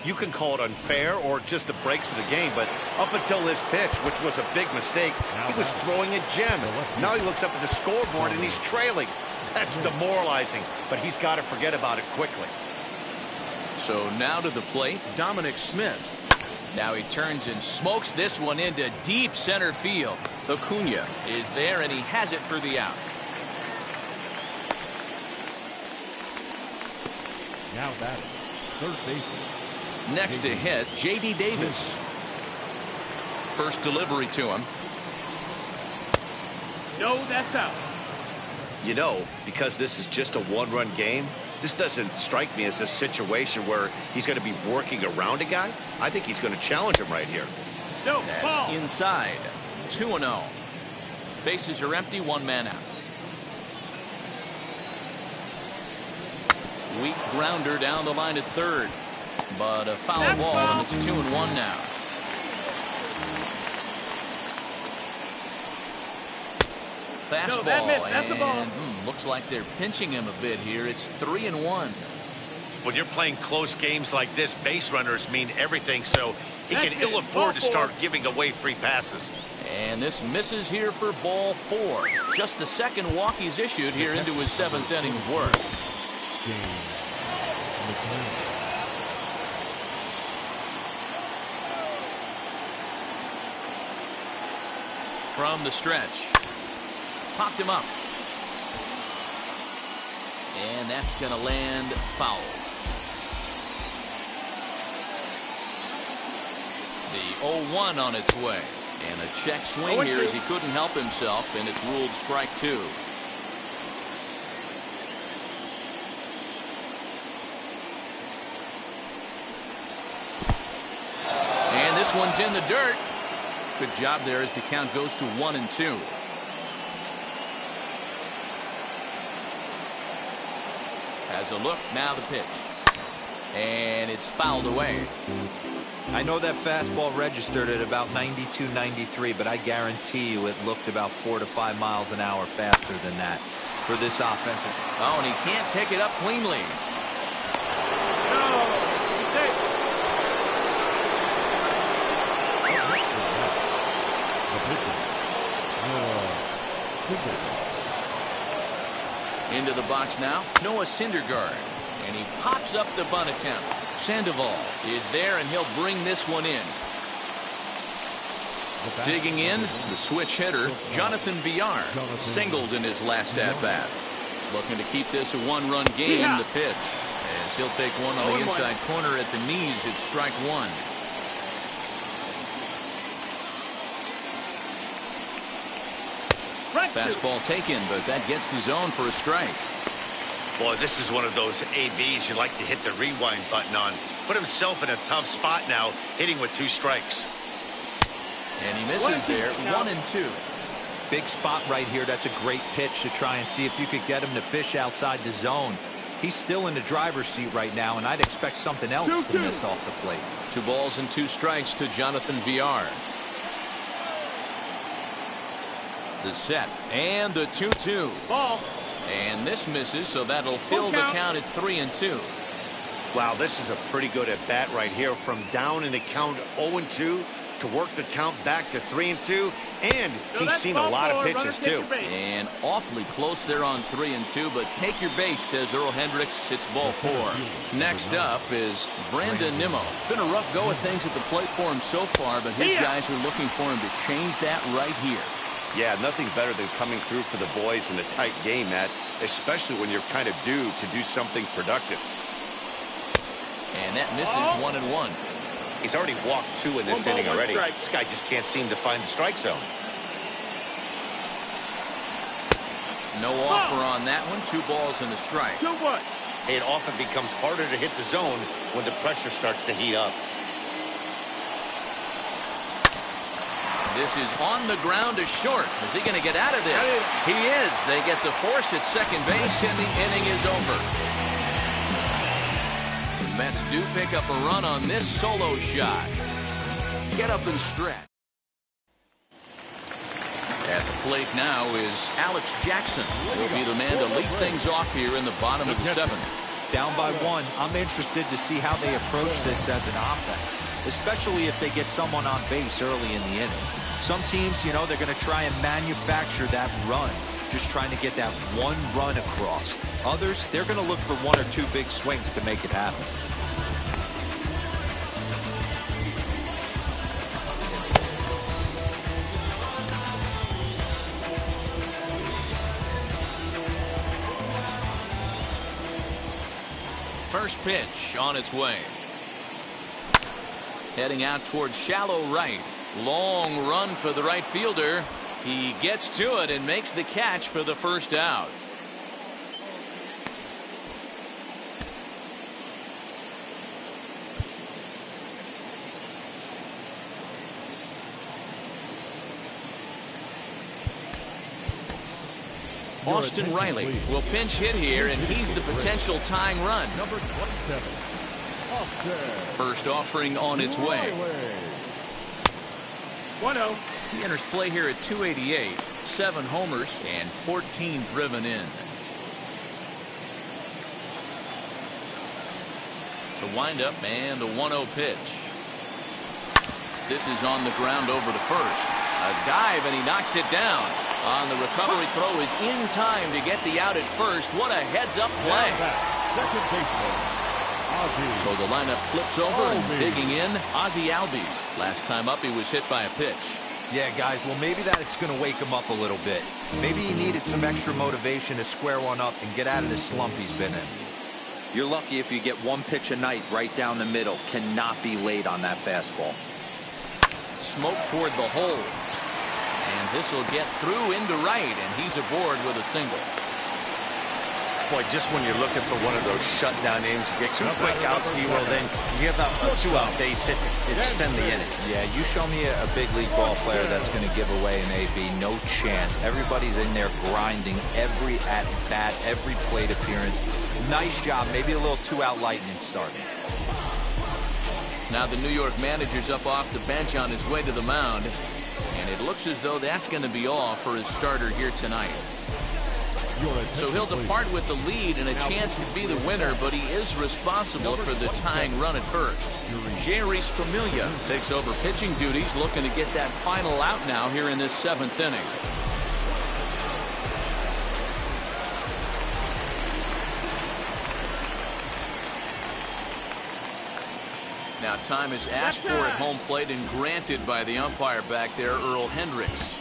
S2: You can call it unfair or just the breaks of the game, but up until this pitch, which was a big mistake, he was throwing a gem. Now he looks up at the scoreboard and he's trailing. That's demoralizing, but he's got to forget about it quickly.
S1: So now to the plate, Dominic Smith. Now he turns and smokes this one into deep center field. Acuna is there, and he has it for the out.
S4: Now batting, third baseman.
S1: Next to hit, J.D. Davis. First delivery to him.
S7: No, that's out.
S2: You know, because this is just a one-run game, this doesn't strike me as a situation where he's going to be working around a guy. I think he's going to challenge him right here.
S7: No,
S1: That's
S7: ball.
S1: inside. 2-0. Bases are empty, one man out. Weak grounder down the line at third. But a foul
S7: That's
S1: ball,
S7: ball.
S1: and it's 2-1 now. Fastball,
S7: that missed. That's a ball.
S1: and looks like they're pinching him a bit here. It's 3-1.
S6: When you're playing close games like this, base runners mean everything, so he
S7: That's
S6: can
S7: it.
S6: ill afford to
S7: Ball
S6: start
S7: four.
S6: giving away free passes.
S1: And this misses here for ball 4. Just the second walk he's issued here into his 7th inning of work.
S4: James McCann.
S1: From the stretch. Popped him up. And that's going to land foul. The 0-1 on its way. And a check swing here as he couldn't help himself, and it's ruled strike 2. And this one's in the dirt. Good job there as the count goes to 1-2. Has a look, now the pitch. And it's fouled away.
S3: I know that fastball registered at about 92, 93, but I guarantee you it looked about 4 to 5 miles an hour faster than that for this offensive.
S1: Oh, and he can't pick it up cleanly. Into the box now, Noah Syndergaard. And he pops up the bunt attempt. Sandoval is there, and he'll bring this one in. Digging in, the switch hitter, Jonathan Villar, singled in his last at-bat. Looking to keep this a one-run game, the pitch. As he'll take one on the inside corner at the knees, it's strike 1. Fastball taken, but that gets the zone for a strike.
S6: Boy, this is one of those ABs you like to hit the rewind button on. Put himself in a tough spot now, hitting with 2 strikes.
S1: And he misses there, 1-2.
S3: Big spot right here. That's a great pitch to try and see if you could get him to fish outside the zone. He's still in the driver's seat right now, and I'd expect something else to miss off the plate.
S1: 2 balls and 2 strikes to Jonathan Villar. The set and the 2-2.
S7: Ball.
S1: And this misses, so that'll fill the count at 3-2.
S2: Wow, this is a pretty good at bat right here, from down in the count 0-2 to work the count back to 3-2, and he's seen a lot of pitches too.
S1: And awfully close there on 3-2, but take your base, says Earl Hendricks. It's ball 4. Next up is Brandon Nimmo. It's been a rough go of things at the plate for him so far, but his guys are looking for him to change that right here.
S2: Yeah, nothing better than coming through for the boys in a tight game, Matt, especially when you're kind of due to do something productive.
S1: And that misses 1-1.
S2: He's already walked 2 in this inning already. This guy just can't seem to find the strike zone.
S1: No offer on that one. 2 balls and a strike.
S7: 2-1.
S2: It often becomes harder to hit the zone when the pressure starts to heat up.
S1: This is on the ground to short. Is he going to get out of this? He is. They get the force at second base, and the inning is over. The Mets do pick up a run on this solo shot. Get up and stretch. At the plate now is Alex Jackson. He'll be the man to lead things off here in the bottom of the 7th.
S3: Down by 1, I'm interested to see how they approach this as an offense, especially if they get someone on base early in the inning. Some teams, you know, they're going to try and manufacture that run, just trying to get that one run across. Others, they're going to look for 1 or 2 big swings to make it happen.
S1: First pitch on its way. Heading out towards shallow right. Long run for the right fielder. He gets to it and makes the catch for the first out. Austin Riley will pinch hit here, and he's the potential tying run.
S4: Number 27.
S1: First offering on its way.
S7: 1-0.
S1: He enters play here at 288, 7 homers and 14 driven in. The windup and the 1-0 pitch. This is on the ground over to first. A dive, and he knocks it down. On the recovery throw is in time to get the out at first. What a heads-up play.
S4: Second baseman, Ozzie.
S1: So the lineup flips over and
S4: Albies.
S1: digging in, Ozzie Albies. Last time up, he was hit by a pitch.
S3: Yeah, guys, well, maybe that's going to wake him up a little bit. Maybe he needed some extra motivation to square one up and get out of the slump he's been in. You're lucky if you get 1 pitch a night right down the middle. Cannot be late on that fastball.
S1: Smoke toward the hole. And this will get through into right, and he's aboard with a single.
S6: Boy, just when you're looking for one of those shutdown innings, you get 2 quick outs, D-Roll, then you have that 2-out base hit to extend the inning.
S3: Yeah, you show me a big league ball player that's going to give away an AB. No chance. Everybody's in there grinding every at-bat, every plate appearance. Nice job. Maybe a little 2-out lightning starting.
S1: Now the New York manager's up off the bench on his way to the mound. And it looks as though that's going to be all for his starter here tonight. So he'll depart with the lead and a chance to be the winner, but he is responsible for the tying run at first. Jeurys Familia takes over pitching duties, looking to get that final out now here in this 7th inning. Now time is asked for at home plate and granted by the umpire back there, Earl Hendricks.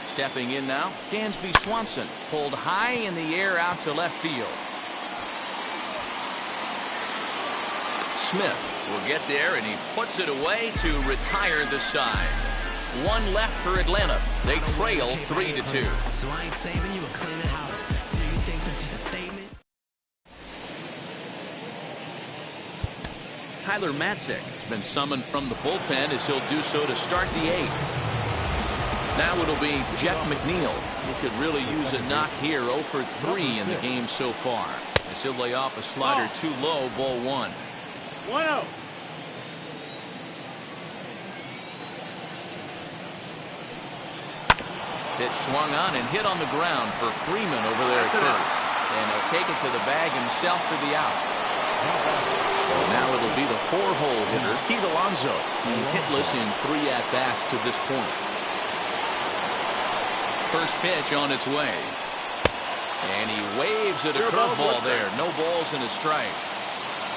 S1: Stepping in now, Dansby Swanson, pulled high in the air out to left field. Smith will get there, and he puts it away to retire the side. 1 left for Atlanta. They trail 3-2.
S8: So I ain't saving you a cleaner house. Do you think that's just a statement?
S1: Tyler Matzek has been summoned from the bullpen as he'll do so to start the 8th. Now it'll be Jeff McNeil. He could really use a knock here. 0 for 3 in the game so far. As he'll lay off a slider too low, ball 1.
S7: 1-0.
S1: Pitch swung on and hit on the ground for Freeman over there at first. And he'll take it to the bag himself for the out. So now it'll be the 4-hole hitter, Pete Alonso. He's hitless in 3 at-bats to this point. First pitch on its way. And he waves at a curveball there. No balls and a strike.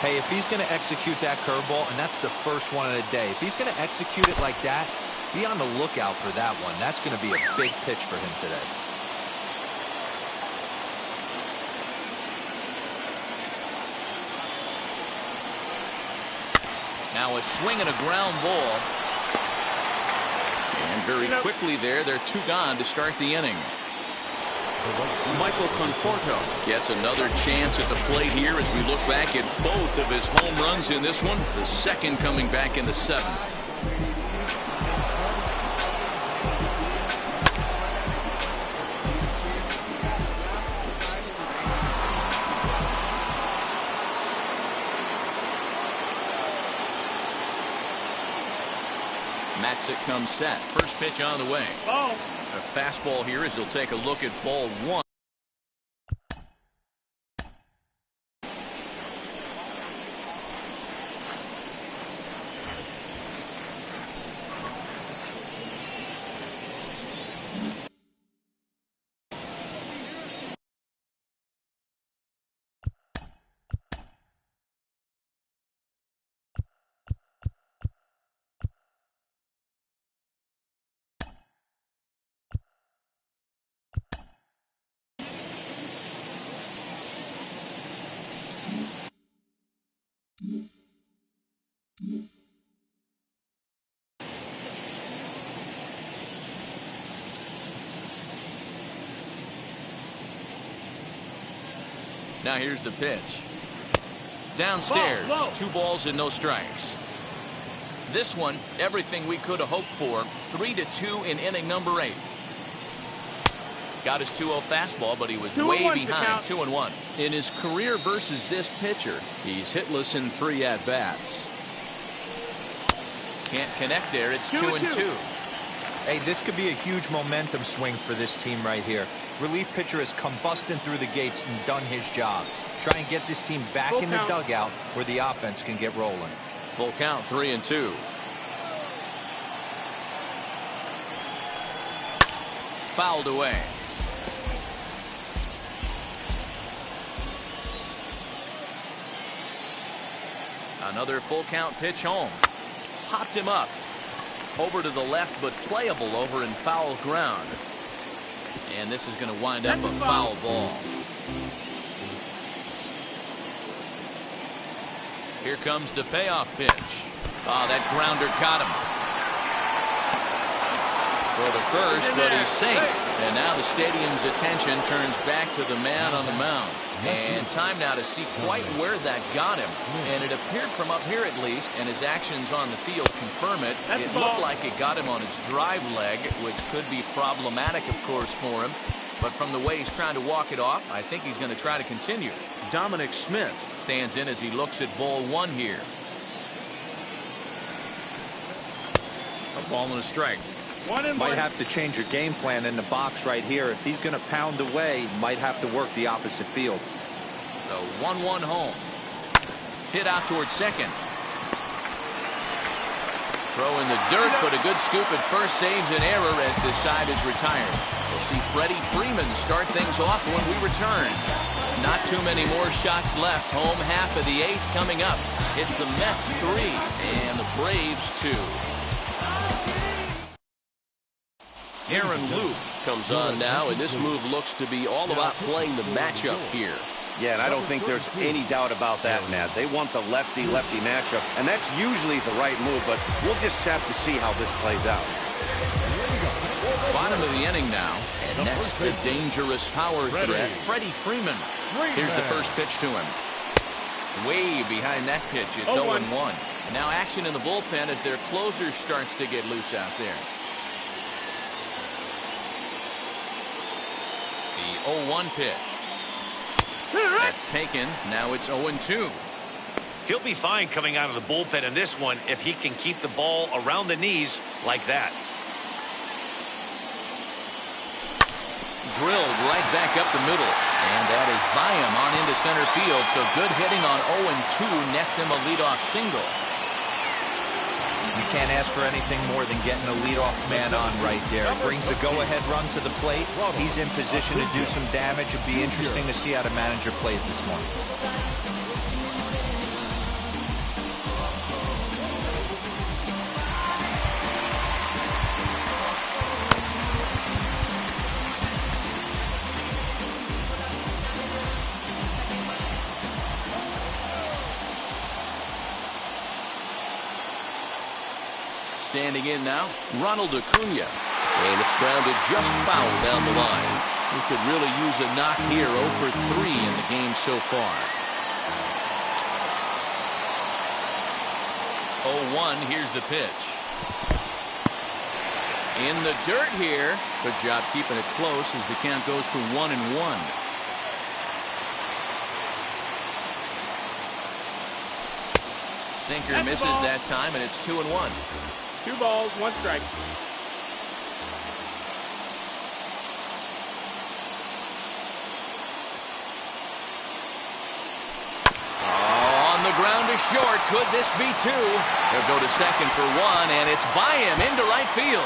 S3: Hey, if he's going to execute that curveball, and that's the first one of the day, if he's going to execute it like that, be on the lookout for that one. That's going to be a big pitch for him today.
S1: Now a swing and a ground ball. And very quickly there, they're 2 gone to start the inning. Michael Conforto gets another chance at the plate here as we look back at both of his home runs in this one. The second coming back in the 7th. Matzik comes set. First pitch on the way.
S7: Ball.
S1: A fastball here as he'll take a look at ball one. Now here's the pitch. Downstairs.
S7: Low.
S1: 2 balls and no strikes. This one, everything we could have hoped for. 3-2 in inning number 8. Got his 2-0 fastball, but he was way behind. 2-1. In his career versus this pitcher, he's hitless in 3 at-bats. Can't connect there. It's 2-2.
S3: Hey, this could be a huge momentum swing for this team right here. Relief pitcher has come busting through the gates and done his job. Try and get this team back in the dugout where the offense can get rolling.
S1: Full count, 3-2. Fouled away. Another full count pitch home. Popped him up. Over to the left, but playable over in foul ground. And this is going to wind up a foul ball. Here comes the payoff pitch. Oh, that grounder caught him. For the first, but he's safe. And now the stadium's attention turns back to the man on the mound. And time now to see quite where that got him. And it appeared from up here at least, and his actions on the field confirm it. It looked like it got him on his drive leg, which could be problematic, of course, for him. But from the way he's trying to walk it off, I think he's going to try to continue. Dominic Smith stands in as he looks at ball 1 here. A ball and a strike.
S3: Might have to change your game plan in the box right here. If he's going to pound away, might have to work the opposite field.
S1: The 1-1 home. Hit out towards second. Throw in the dirt, but a good scoop at first saves an error as this side is retired. We'll see Freddie Freeman start things off when we return. Not too many more shots left. Home half of the 8th coming up. It's the Mets 3 and the Braves 2.
S5: Aaron Luke comes on now, and this move looks to be all about playing the matchup here.
S2: Yeah, and I don't think there's any doubt about that, Matt. They want the lefty-lefty matchup, and that's usually the right move, but we'll just have to see how this plays out.
S1: Bottom of the inning now, and next the dangerous power threat, Freddie Freeman. Here's the first pitch to him. Way behind that pitch, it's 0-1. Now action in the bullpen as their closer starts to get loose out there. The 0-1 pitch. That's taken. Now it's 0-2.
S6: He'll be fine coming out of the bullpen in this one if he can keep the ball around the knees like that.
S1: Drilled right back up the middle. And that is by him on into center field. So good hitting on 0-2 nets him a leadoff single.
S3: You can't ask for anything more than getting a leadoff man on right there. Brings the go-ahead run to the plate. He's in position to do some damage. It'd be interesting to see how the manager plays this morning.
S1: Standing in now, Ronald Acuna. And it's grounded just foul down the line. We could really use a knock here. 0 for 3 in the game so far. 0-1, here's the pitch. In the dirt here. Good job keeping it close as the count goes to 1-1. Sinker misses that time, and it's 2-1.
S7: 2 balls, 1 strike.
S1: On the ground to short. Could this be 2? They'll go to second for 1, and it's by him into right field.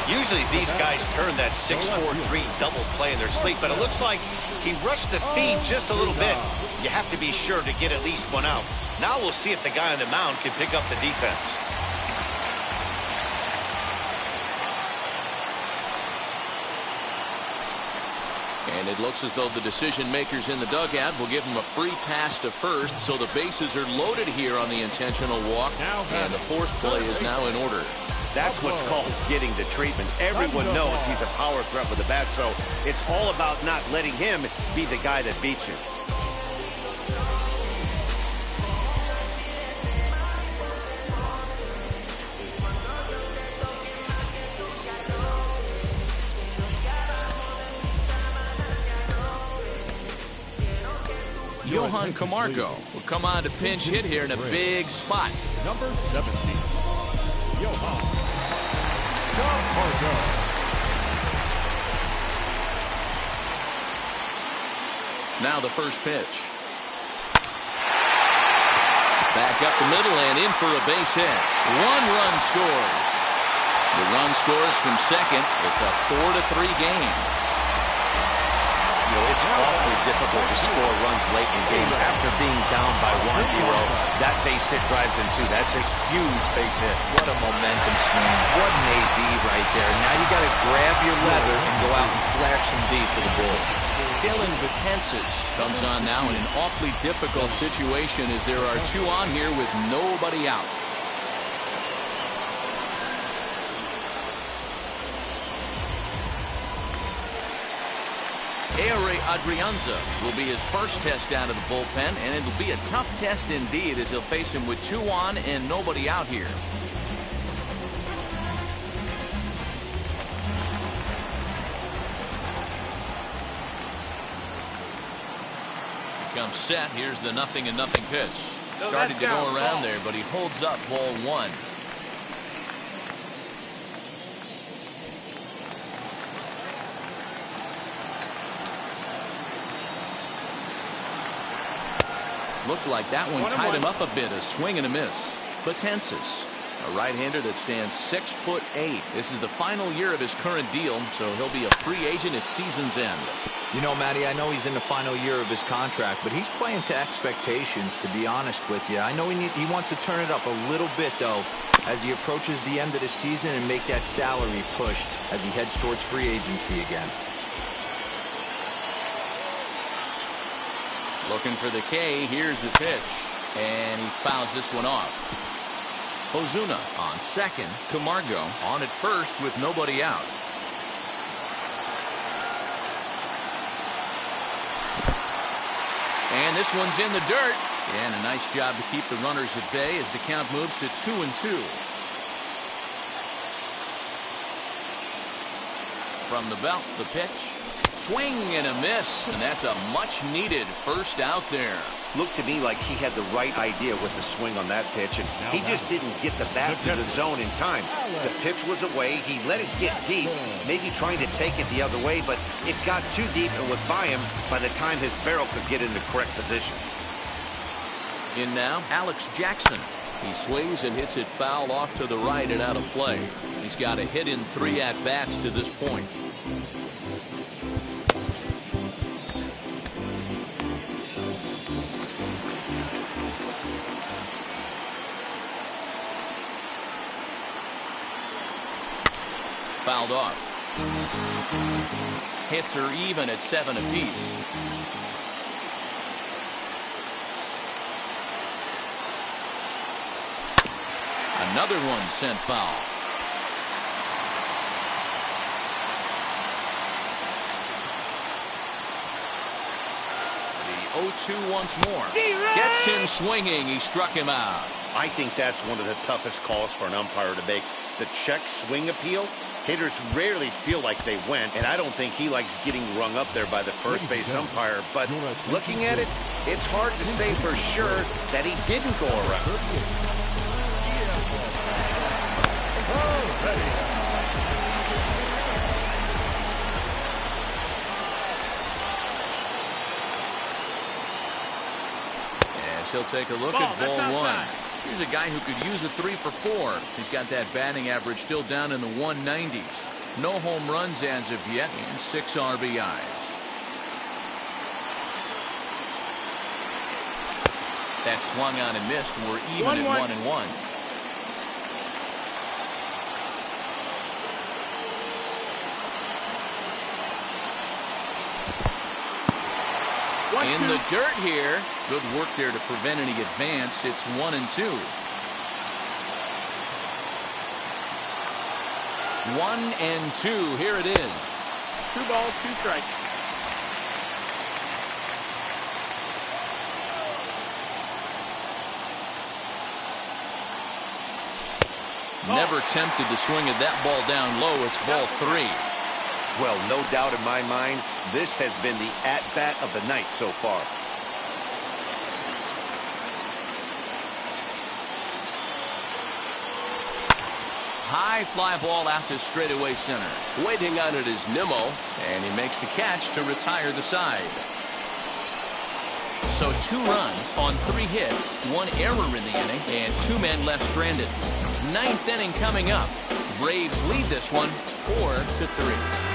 S6: Usually these guys turn that 6-4-3 double play in their sleep, but it looks like he rushed the feed just a little bit. You have to be sure to get at least 1 out. Now we'll see if the guy on the mound can pick up the defense.
S1: And it looks as though the decision makers in the dugout will give him a free pass to first, so the bases are loaded here on the intentional walk, and the force play is now in order.
S2: That's what's called getting the treatment. Everyone knows he's a power threat with the bat, so it's all about not letting him be the guy that beats you.
S1: Johan Camargo will come on to pinch hit here in a big spot.
S4: Number 17, Johan Camargo.
S1: Now the first pitch. Back up the middle and in for a base hit. 1 run scores. The run scores from second. It's a 4-3 game.
S2: You know, it's awfully difficult to score runs late in the game after being down by 1-0. That base hit drives him too. That's a huge base hit.
S3: What a momentum swing. What an AB right there. Now you got to grab your leather and go out and flash some D for the Bulls.
S1: Dylan Betances comes on now in an awfully difficult situation as there are 2 on here with nobody out. Ehire Adrianza will be his first test out of the bullpen, and it'll be a tough test indeed as he'll face him with 2 on and nobody out here. Comes set. Here's the 0-0 pitch. Started to go around there, but he holds up ball 1. Looked like that one tied him up a bit. A swing and a miss. Betances, a right-hander that stands 6'8". This is the final year of his current deal, so he'll be a free agent at season's end.
S3: You know, Matty, I know he's in the final year of his contract, but he's playing to expectations, to be honest with you. I know he wants to turn it up a little bit, though, as he approaches the end of the season and make that salary push as he heads towards free agency again.
S1: Looking for the K. Here's the pitch. And he fouls this one off. Ozuna on second. Camargo on at first with nobody out. And this one's in the dirt. And a nice job to keep the runners at bay as the count moves to 2-2. From the belt, the pitch. Swing and a miss, and that's a much-needed first out there.
S2: Looked to me like he had the right idea with the swing on that pitch, and he just didn't get the bat to the zone in time. The pitch was away. He let it get deep, maybe trying to take it the other way, but it got too deep and was by him by the time his barrel could get in the correct position.
S1: In now, Alex Jackson. He swings and hits it foul off to the right and out of play. He's got a hit in 3 at-bats to this point. Fouled off. Hits are even at 7 apiece. Another one sent foul. The 0-2 once more. Gets him swinging. He struck him out.
S2: I think that's one of the toughest calls for an umpire to make. The check swing appeal,
S6: Hitters rarely feel like they went, and I don't think he likes getting rung up there by the first base umpire. But looking at it, it's hard to say for sure that he didn't go around.
S1: As he'll take a look at ball one. Here's a guy who could use a 3 for 4. He's got that batting average still down in the 190s. No home runs as of yet and 6 RBIs. That swung on and missed. We're even at 1-1. In the dirt here. Good work there to prevent any advance. It's 1-2. 1-2. Here it is.
S7: 2 balls, 2 strikes.
S1: Never tempted to swing at that ball down low. It's ball 3.
S6: Well, no doubt in my mind, this has been the at-bat of the night so far.
S1: High fly ball out to straightaway center.
S5: Waiting on it is Nimmo.
S1: And he makes the catch to retire the side. So 2 runs on 3 hits, 1 error in the inning, and 2 men left stranded. 9th inning coming up. Braves lead this one 4-3.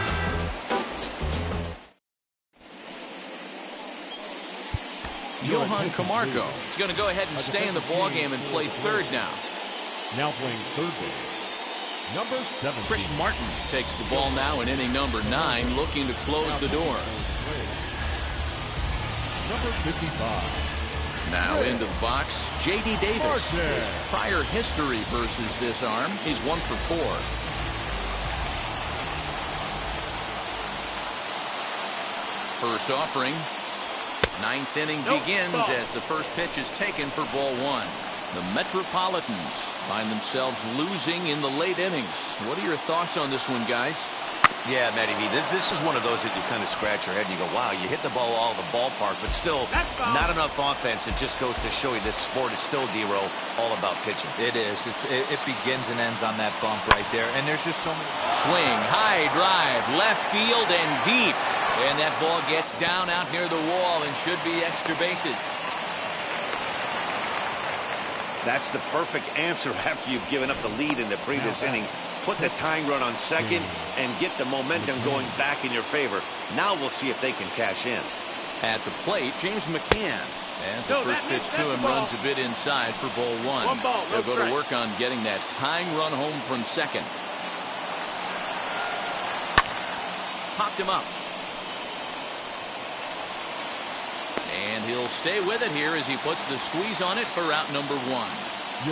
S1: Johan Camargo is going to go ahead and stay in the ballgame and play third now.
S4: Now playing third base, number 7.
S1: Chris Martin takes the ball now in inning number 9, looking to close the door.
S4: Number 55.
S1: Now into the box, J.D. Davis. His prior history versus this arm, he's 1 for 4. First offering. 9th inning begins as the first pitch is taken for ball 1. The Metropolitans find themselves losing in the late innings. What are your thoughts on this one, guys?
S2: Yeah, Matty V, this is one of those that you kind of scratch your head and you go, wow, you hit the ball all the ballpark, but still not enough offense. It just goes to show you this sport is still, D-Row, all about pitching.
S3: It is. It begins and ends on that bump right there, and there's just so many.
S1: Swing, high drive, left field and deep. And that ball gets down out near the wall and should be extra bases.
S6: That's the perfect answer after you've given up the lead in the previous inning. Put the tying run on second and get the momentum going back in your favor. Now we'll see if they can cash in.
S1: At the plate, James McCann. As the first pitch to him runs a bit inside for ball 1. They'll go to work on getting that tying run home from second. Popped him up. And he'll stay with it here as he puts the squeeze on it for out number 1.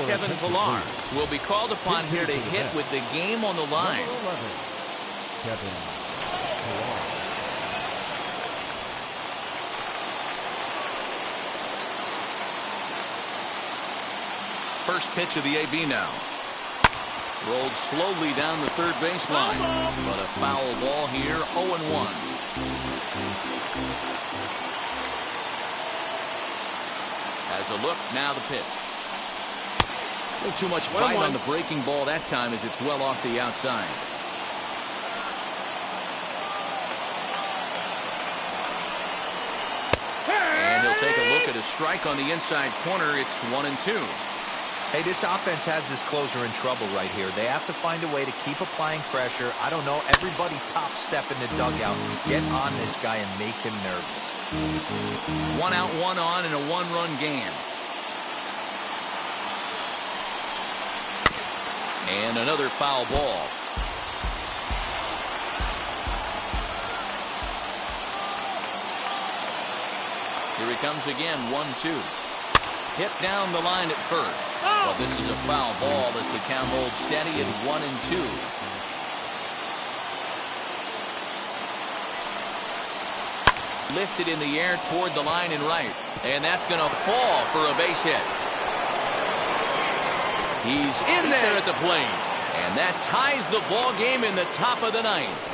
S1: Kevin Pillar will be called upon here to hit with the game on the line.
S4: Kevin Pillar.
S1: First pitch of the AB now. Rolled slowly down the third baseline. But a foul ball here, 0-1. As a look, now the pitch. A little too much bite on the breaking ball that time as it's well off the outside. And he'll take a look at a strike on the inside corner. It's 1-2.
S3: Hey, this offense has this closer in trouble right here. They have to find a way to keep applying pressure. I don't know. Everybody top step in the dugout. Get on this guy and make him nervous.
S1: 1 out, 1 on in a 1-run game. And another foul ball. Here he comes again, 1-2. Hit down the line at first. But this is a foul ball as the count holds steady at 1-2. Lifted in the air toward the line and right. And that's going to fall for a base hit. He's in there at the plate. And that ties the ball game in the top of the ninth.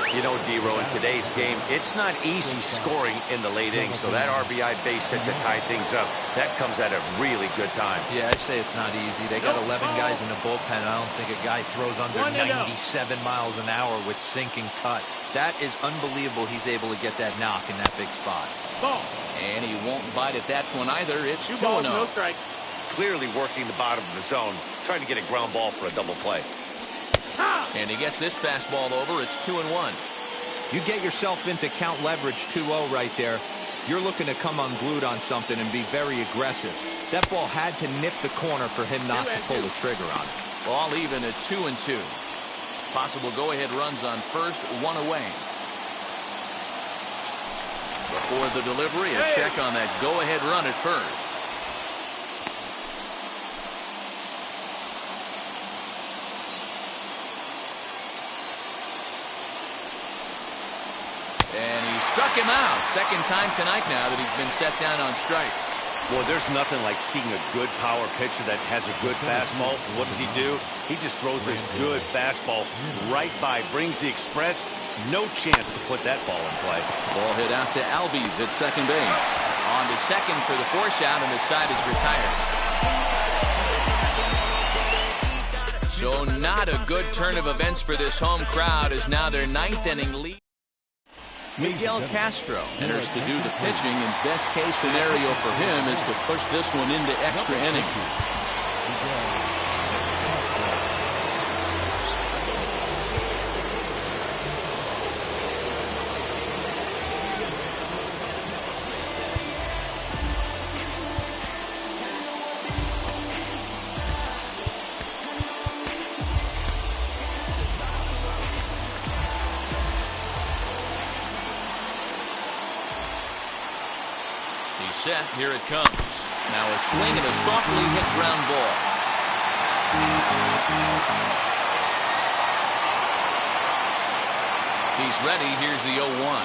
S2: You know, D-Row, in today's game, it's not easy scoring in the late innings, so that RBI base hit to tie things up, that comes at a really good time.
S3: Yeah, I say it's not easy. They got 11 guys in the bullpen, and I don't think a guy throws under 97 miles an hour with sinking cut. That is unbelievable he's able to get that knock in that big spot.
S1: And he won't bite at that one either. It's 2-0.
S7: No strike.
S6: Clearly working the bottom of the zone, trying to get a ground ball for a double play.
S1: And he gets this fastball over. It's 2-1.
S3: You get yourself into count leverage 2-0 right there. You're looking to come unglued on something and be very aggressive. That ball had to nip the corner for him not to pull the trigger on it.
S1: Ball even at 2-2. Possible go-ahead runs on first, one away. Before the delivery, a check on that go-ahead run at first. And he struck him out. Second time tonight now that he's been set down on strikes.
S6: Well, there's nothing like seeing a good power pitcher that has a good fastball. What does he do? He just throws this good fastball right by, brings the express. No chance to put that ball in play.
S1: Ball hit out to Albies at second base. On to second for the force out, and the side is retired. So not a good turn of events for this home crowd, as now their ninth inning lead. Miguel Castro enters to do the pitching, and best case scenario for him is to push this one into extra innings. Set. Here it comes. Now a swing and a softly hit ground ball. He's ready. Here's the 0-1.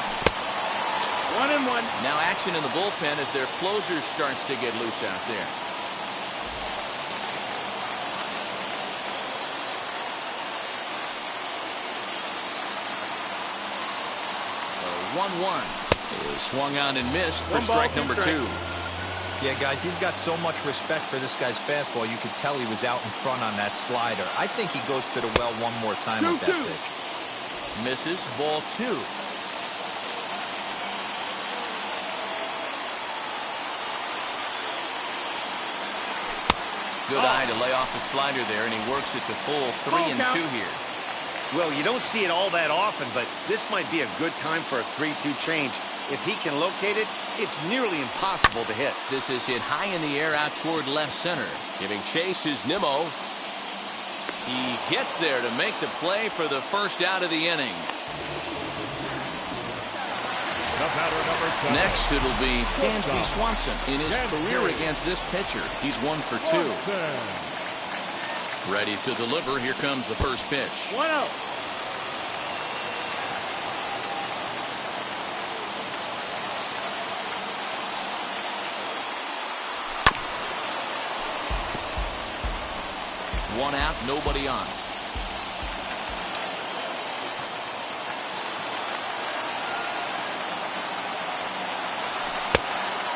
S7: 1-1.
S1: Now action in the bullpen as their closer starts to get loose out there. A 1-1. Is swung on and missed for strike number 2.
S3: Yeah, guys, he's got so much respect for this guy's fastball. You could tell he was out in front on that slider. I think he goes to the well one more time with that pitch.
S1: Misses, ball 2. Good eye to lay off the slider there, and he works it to full 3-2 here.
S6: Well, you don't see it all that often, but this might be a good time for a 3-2 change. If he can locate it, it's nearly impossible to hit.
S1: This is hit high in the air out toward left center. Giving chase is Nimmo. He gets there to make the play for the first out of the inning. Next, it'll be Dansby Swanson. In his career against this pitcher, he's 1 for 2. Ready to deliver. Here comes the first pitch.
S7: 1-0.
S1: One out, nobody on.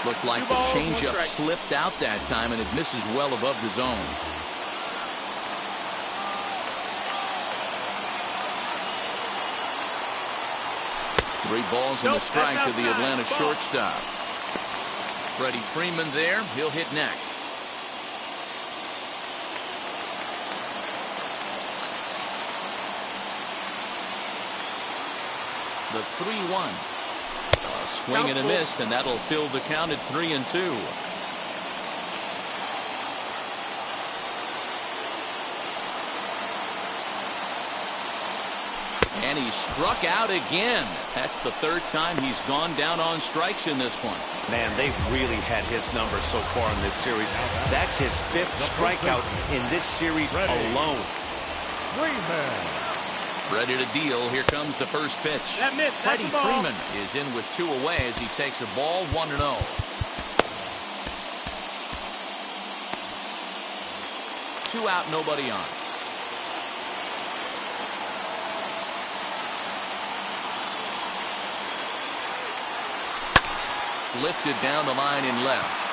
S1: Looked like the changeup slipped out that time, and it misses well above the zone. Three balls and a strike to the Atlanta shortstop. Freddie Freeman there. He'll hit next. The 3-1. A swing and a miss, and that'll fill the count at 3-2. And he struck out again. That's the third time he's gone down on strikes in this one.
S6: Man, they've really had his number so far in this series. That's his 5th strikeout in this series alone.
S1: Ready to deal. Here comes the first pitch. Freddie Freeman is in with 2 away as he takes a ball 1-0. 2 out, nobody on. Lifted down the line in left.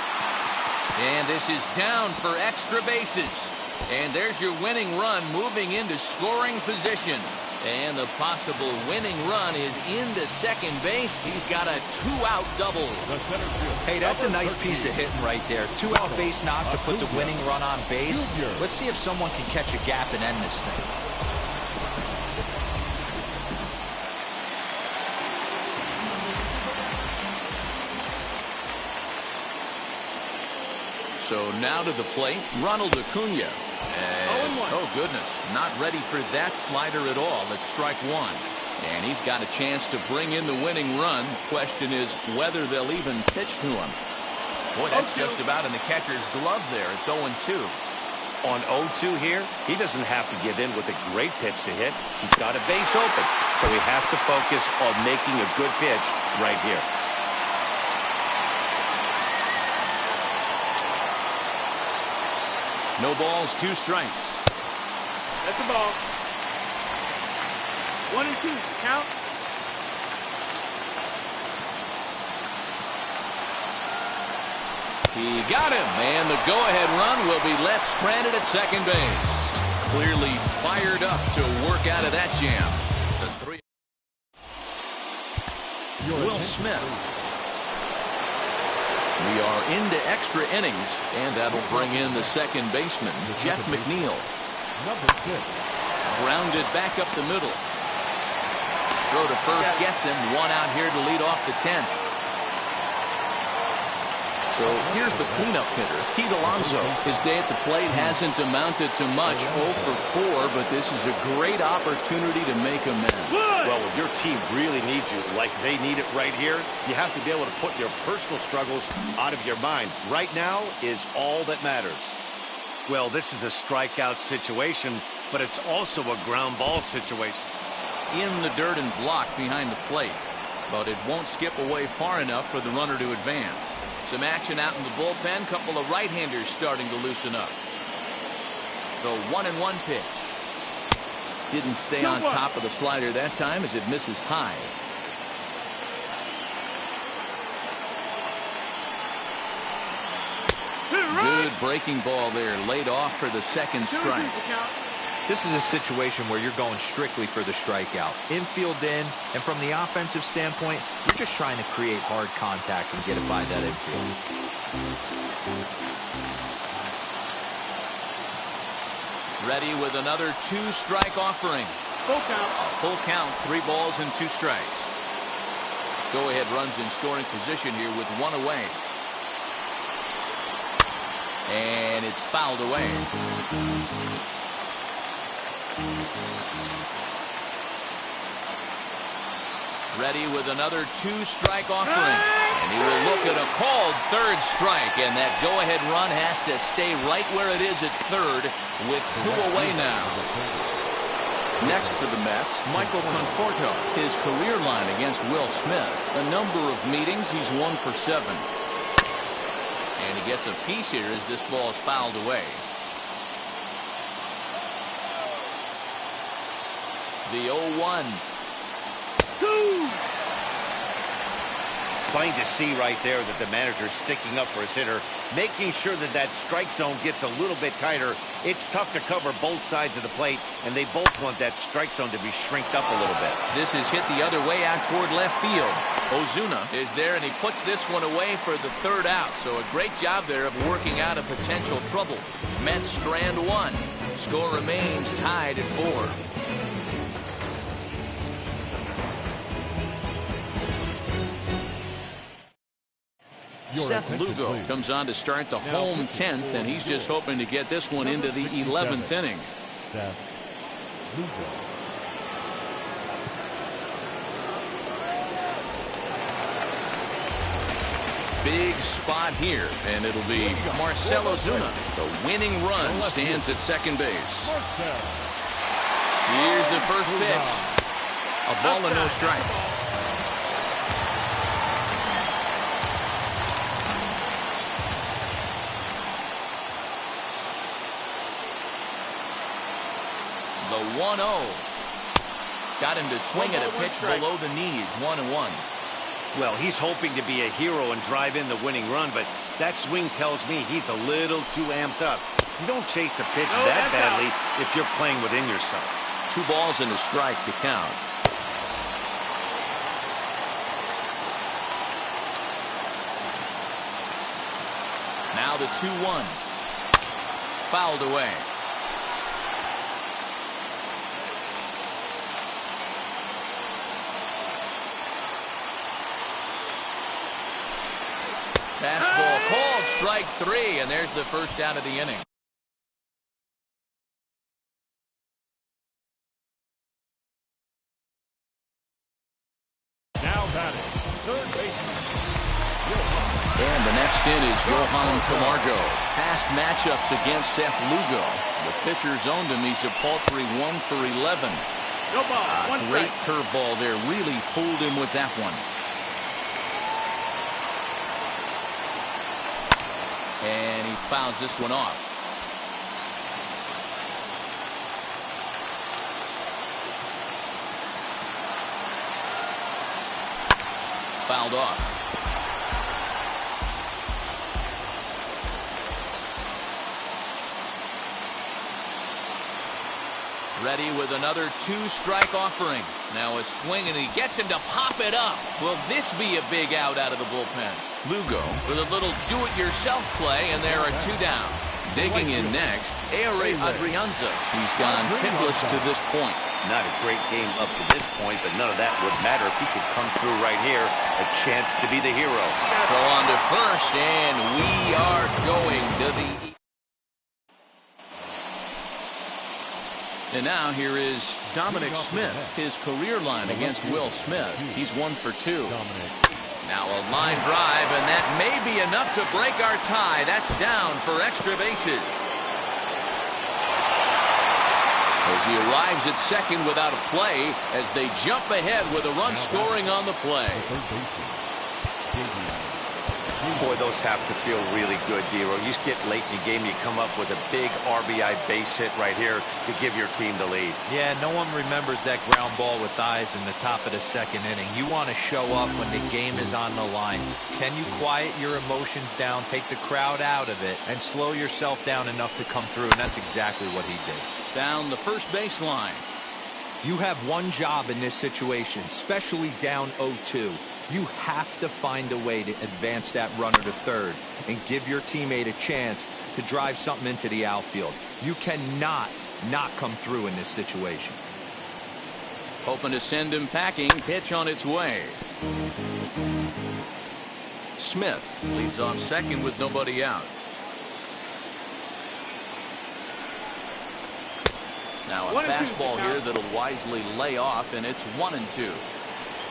S1: And this is down for extra bases. And there's your winning run moving into scoring position. And the possible winning run is into second base. He's got a 2-out double.
S3: Hey, that's a nice piece of hitting right there. 2-out base knock to put the winning run on base. Let's see if someone can catch a gap and end this thing.
S1: So now to the plate, Ronald Acuna. Oh, goodness, not ready for that slider at all. It's strike one. And he's got a chance to bring in the winning run. Question is whether they'll even pitch to him. Boy, that's just about in the catcher's glove there. It's 0-2.
S6: On 0-2 here, he doesn't have to give in with a great pitch to hit. He's got a base open, so he has to focus on making a good pitch right here.
S1: No balls, 2 strikes.
S7: That's the ball. 1-2. Count.
S1: He got him, and the go-ahead run will be left stranded at second base. Clearly fired up to work out of that jam. The 3. Will Smith. We are into extra innings, and that'll bring in the second baseman, Jeff McNeil. Grounded back up the middle. Throw to first gets him. 1 out here to lead off the 10th. So here's the cleanup hitter, Pete Alonso. His day at the plate hasn't amounted to much, 0 for 4, but this is a great opportunity to make amends.
S6: Well, if your team really needs you like they need it right here, you have to be able to put your personal struggles out of your mind. Right now is all that matters. Well, this is a strikeout situation, but it's also a ground ball situation.
S1: In the dirt and blocked behind the plate, but it won't skip away far enough for the runner to advance. Some action out in the bullpen. Couple of right-handers starting to loosen up. The 1-1 pitch. Didn't stay on top of the slider that time as it misses high. Good breaking ball there. Laid off for the second strike.
S3: This is a situation where you're going strictly for the strikeout. Infield in, and from the offensive standpoint, you're just trying to create hard contact and get it by that infield.
S1: Ready with another 2-strike offering.
S7: Full count.
S1: A full count, 3 balls and 2 strikes. Go-ahead runs in scoring position here with 1 away. And it's fouled away. Ready with another 2-strike offering. And he will look at a called 3rd strike. And that go-ahead run has to stay right where it is at 3rd with 2 away now. Next for the Mets, Michael Conforto. His career line against Will Smith. A number of meetings, he's 1 for 7. And he gets a piece here as this ball is fouled away. The 0-1.
S6: Plain to see right there that the manager's sticking up for his hitter, making sure that that strike zone gets a little bit tighter. It's tough to cover both sides of the plate, and they both want that strike zone to be shrinked up a little bit.
S1: This is hit the other way out toward left field. Ozuna is there, and he puts this one away for the 3rd out. So a great job there of working out a potential trouble. Mets strand 1. Score remains tied at 4. Seth Lugo comes on to start the home 10th, and he's just hoping to get this one into the 11th inning.
S4: Seth Lugo.
S1: Big spot here, and it'll be Marcell Ozuna. The winning run stands at second base. Here's the first pitch. A ball and no strikes. 1-0. Got him to swing at a pitch below the knees. 1-1.
S2: Well, he's hoping to be a hero and drive in the winning run, but that swing tells me he's a little too amped up. You don't chase a pitch that badly if you're playing within yourself.
S1: 2 balls and a strike to count. Now the 2-1. Fouled away. Fastball called, strike 3, and there's the first out of the inning.
S4: Now batting, third baseman.
S1: And the next in is Johan Camargo. Past matchups against Seth Lugo. The pitcher's owned him. He's a paltry 1 for 11.
S7: No ball. One
S1: Great
S7: strike.
S1: curveball there. Really fooled him with that one. And he fouls this one off. Fouled off. Ready with another 2-strike offering. Now a swing, and he gets him to pop it up. Will this be a big out of the bullpen? Lugo with a little do-it-yourself play, and there are 2 down. Digging in next, Ehire Adrianza. He's gone hitless to this point.
S2: Not a great game up to this point, but none of that would matter if he could come through right here. A chance to be the hero.
S1: Throw on to first, and we are going to the... And now here is Dominic Smith. His career line against Will Smith. He's 1 for 2. Now a line drive, and that may be enough to break our tie. That's down for extra bases. As he arrives at second without a play, as they jump ahead with a run scoring on the play.
S2: Boy, those have to feel really good, Dero. You get late in the game, you come up with a big RBI base hit right here to give your team the lead.
S3: Yeah, no one remembers that ground ball with eyes in the top of the second inning. You want to show up when the game is on the line. Can you quiet your emotions down, take the crowd out of it, and slow yourself down enough to come through? And that's exactly what he did.
S1: Down the first baseline.
S3: You have one job in this situation, especially down 0-2. You have to find a way to advance that runner to third and give your teammate a chance to drive something into the outfield. You cannot not come through in this situation.
S1: Hoping to send him packing. Pitch on its way. Smith leads off second with nobody out. Now a fastball here that'll wisely lay off, and it's 1-2.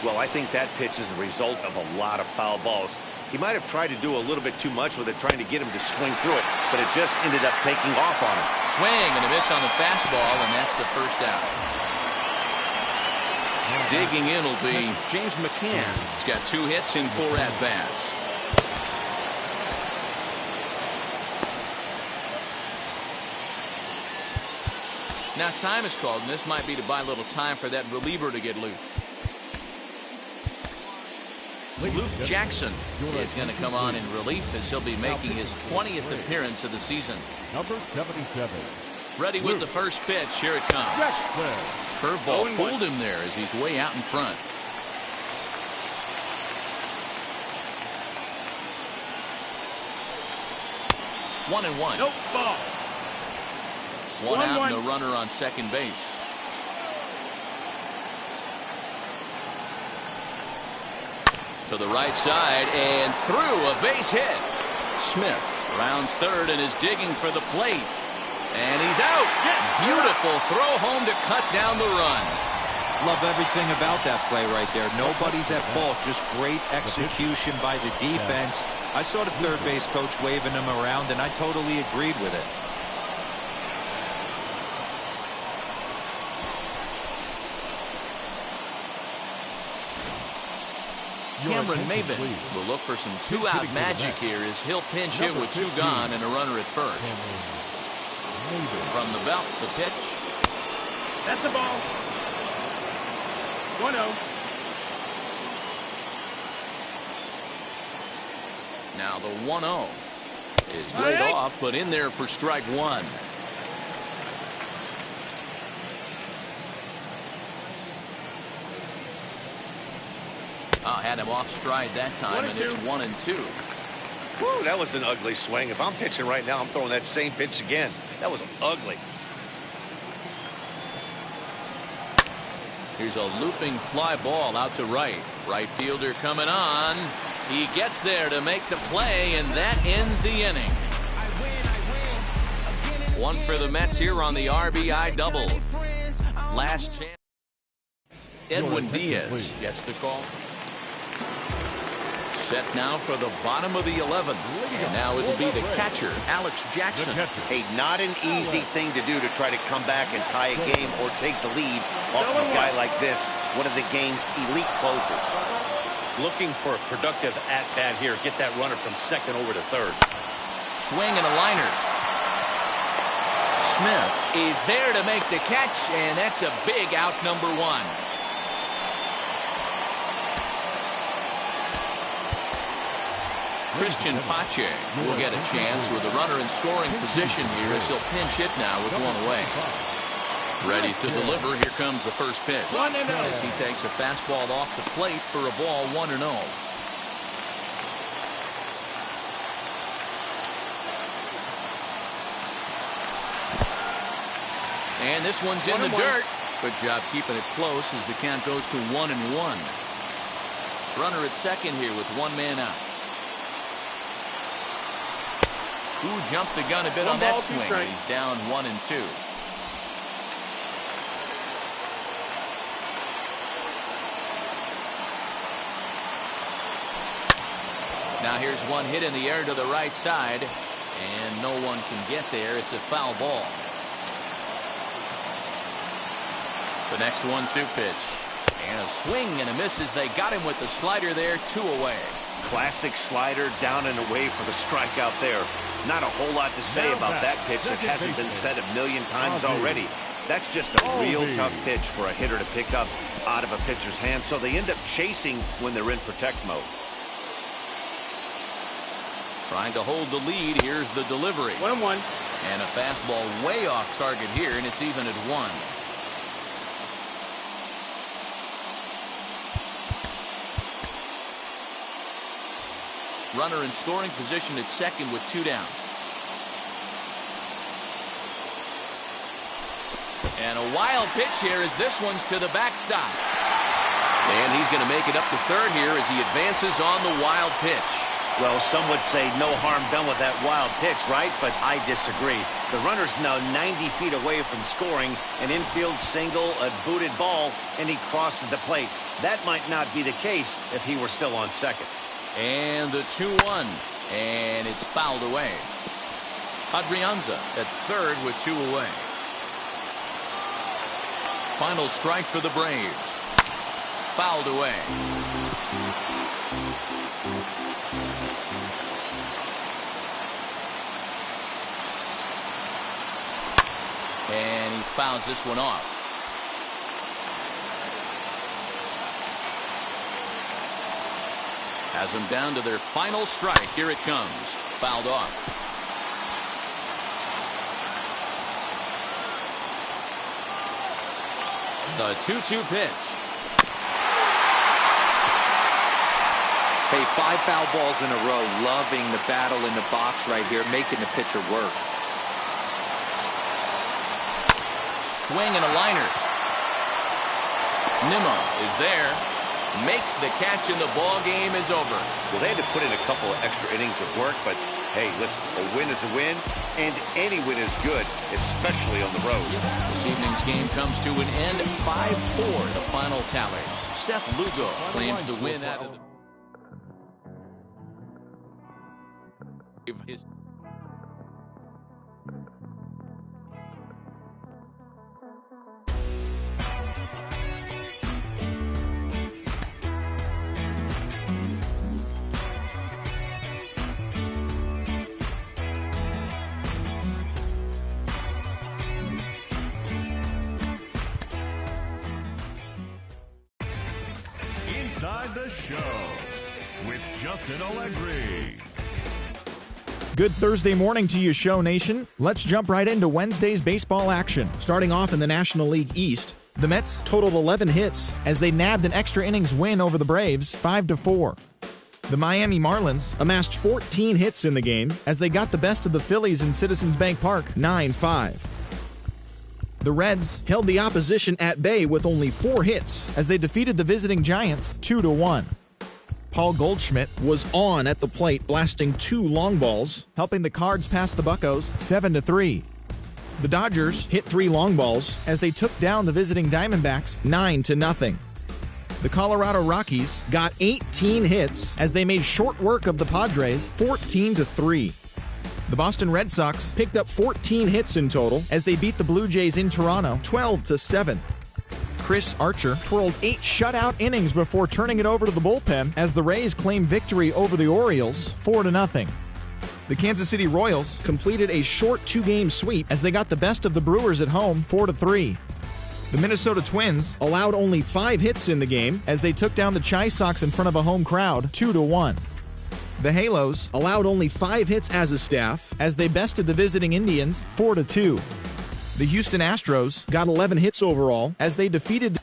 S2: Well, I think that pitch is the result of a lot of foul balls. He might have tried to do a little bit too much with it, trying to get him to swing through it, but it just ended up taking off on him.
S1: Swing and a miss on the fastball, and that's the first out. Digging in will be James McCann. He's got 2 hits in 4 at-bats. Now time is called, and this might be to buy a little time for that reliever to get loose. Luke Jackson is going to come on in relief as he'll be making his 20th appearance of the season.
S4: Number 77.
S1: Ready with the first pitch. Here it comes. Curveball fooled him there as he's way out in front. One and one.
S7: Nope, ball.
S1: One out and a runner on second base. To the right side and through, a base hit. Smith rounds third and is digging for the plate. And he's out. Beautiful throw home to cut down the run.
S3: Love everything about that play right there. Nobody's at fault. Just great execution by the defense. I saw the third base coach waving him around, and I totally agreed with it.
S1: Cameron Maybin will look for some 2-out magic here as he'll pinch hit with 2 gone and a runner at first. From the belt, the pitch.
S7: That's the ball. 1-0.
S1: Now the 1-0 is laid off, but in there for strike one. Had him off stride that time, and it's 1-2.
S6: Woo, that was an ugly swing. If I'm pitching right now, I'm throwing that same pitch again. That was ugly.
S1: Here's a looping fly ball out to right. Right fielder coming on. He gets there to make the play, and that ends the inning. One for the Mets here on the RBI double. Last chance. Edwin Diaz gets the call. Set now for the bottom of the 11th. And now it'll be the catcher, Alex Jackson.
S6: Hey, not an easy thing to do to try to come back and tie a game or take the lead off of a guy like this, one of the game's elite closers. Looking for a productive at-bat here. Get that runner from second over to third.
S1: Swing and a liner. Smith is there to make the catch, and that's a big out, number one. Christian Pache will get a chance with a runner in scoring position here as he'll pinch hit now with one away. Ready to deliver. Here comes the first pitch.
S7: 1-0.
S1: As he takes a fastball off the plate for a ball, 1-0. And this one's in the dirt. Good job keeping it close as the count goes to 1-1. Runner at second here with one man out. Who jumped the gun a bit on that swing. He's down 1-2. Now here's one hit in the air to the right side, and no one can get there. It's a foul ball. The next 1-2 pitch. And a swing and a miss as they got him with the slider there, 2 away.
S6: Classic slider down and away for the strikeout there. Not a whole lot to say about that pitch that hasn't been said a million times already. That's just a real tough pitch for a hitter to pick up out of a pitcher's hand, so they end up chasing when they're in protect mode.
S1: Trying to hold the lead. Here's the delivery.
S7: 1-1.
S1: And a fastball way off target here, and it's even at 1. Runner in scoring position at second with 2 down. And a wild pitch here as this one's to the backstop. And he's going to make it up to third here as he advances on the wild pitch.
S6: Well, some would say no harm done with that wild pitch, right? But I disagree. The runner's now 90 feet away from scoring. An infield single, a booted ball, and he crosses the plate. That might not be the case if he were still on second.
S1: And the 2-1, and it's fouled away. Adrianza at third with 2 away. Final strike for the Braves. Fouled away. And he fouls this one off. Has them down to their final strike. Here it comes. Fouled off. The 2-2 pitch.
S3: Hey, 5 foul balls in a row. Loving the battle in the box right here, making the pitcher work.
S1: Swing and a liner. Nimmo is there. Makes the catch, and the ball game is over.
S6: Well, they had to put in a couple of extra innings of work, but hey, listen, a win is a win, and any win is good, especially on the road.
S1: This evening's game comes to an end, 5-4, the final tally. Seth Lugo claims the win out of the...
S9: Inside the Show with Justin Allegri.
S10: Good Thursday morning to you, Show Nation. Let's jump right into Wednesday's baseball action. Starting off in the National League East, the Mets totaled 11 hits as they nabbed an extra innings win over the Braves 5-4. The Miami Marlins amassed 14 hits in the game as they got the best of the Phillies in Citizens Bank Park 9-5. The Reds held the opposition at bay with only 4 hits as they defeated the visiting Giants 2-1. Paul Goldschmidt was on at the plate, blasting 2 long balls, helping the Cards pass the Buccos 7-3. The Dodgers hit 3 long balls as they took down the visiting Diamondbacks 9-0. The Colorado Rockies got 18 hits as they made short work of the Padres 14-3. The Boston Red Sox picked up 14 hits in total as they beat the Blue Jays in Toronto 12-7. Chris Archer twirled 8 shutout innings before turning it over to the bullpen as the Rays claimed victory over the Orioles 4-0. The Kansas City Royals completed a short 2-game sweep as they got the best of the Brewers at home 4-3. The Minnesota Twins allowed only 5 hits in the game as they took down the Chi Sox in front of a home crowd 2-1. The Halos allowed only 5 hits as a staff as they bested the visiting Indians 4-2. The Houston Astros got 11 hits overall as they defeated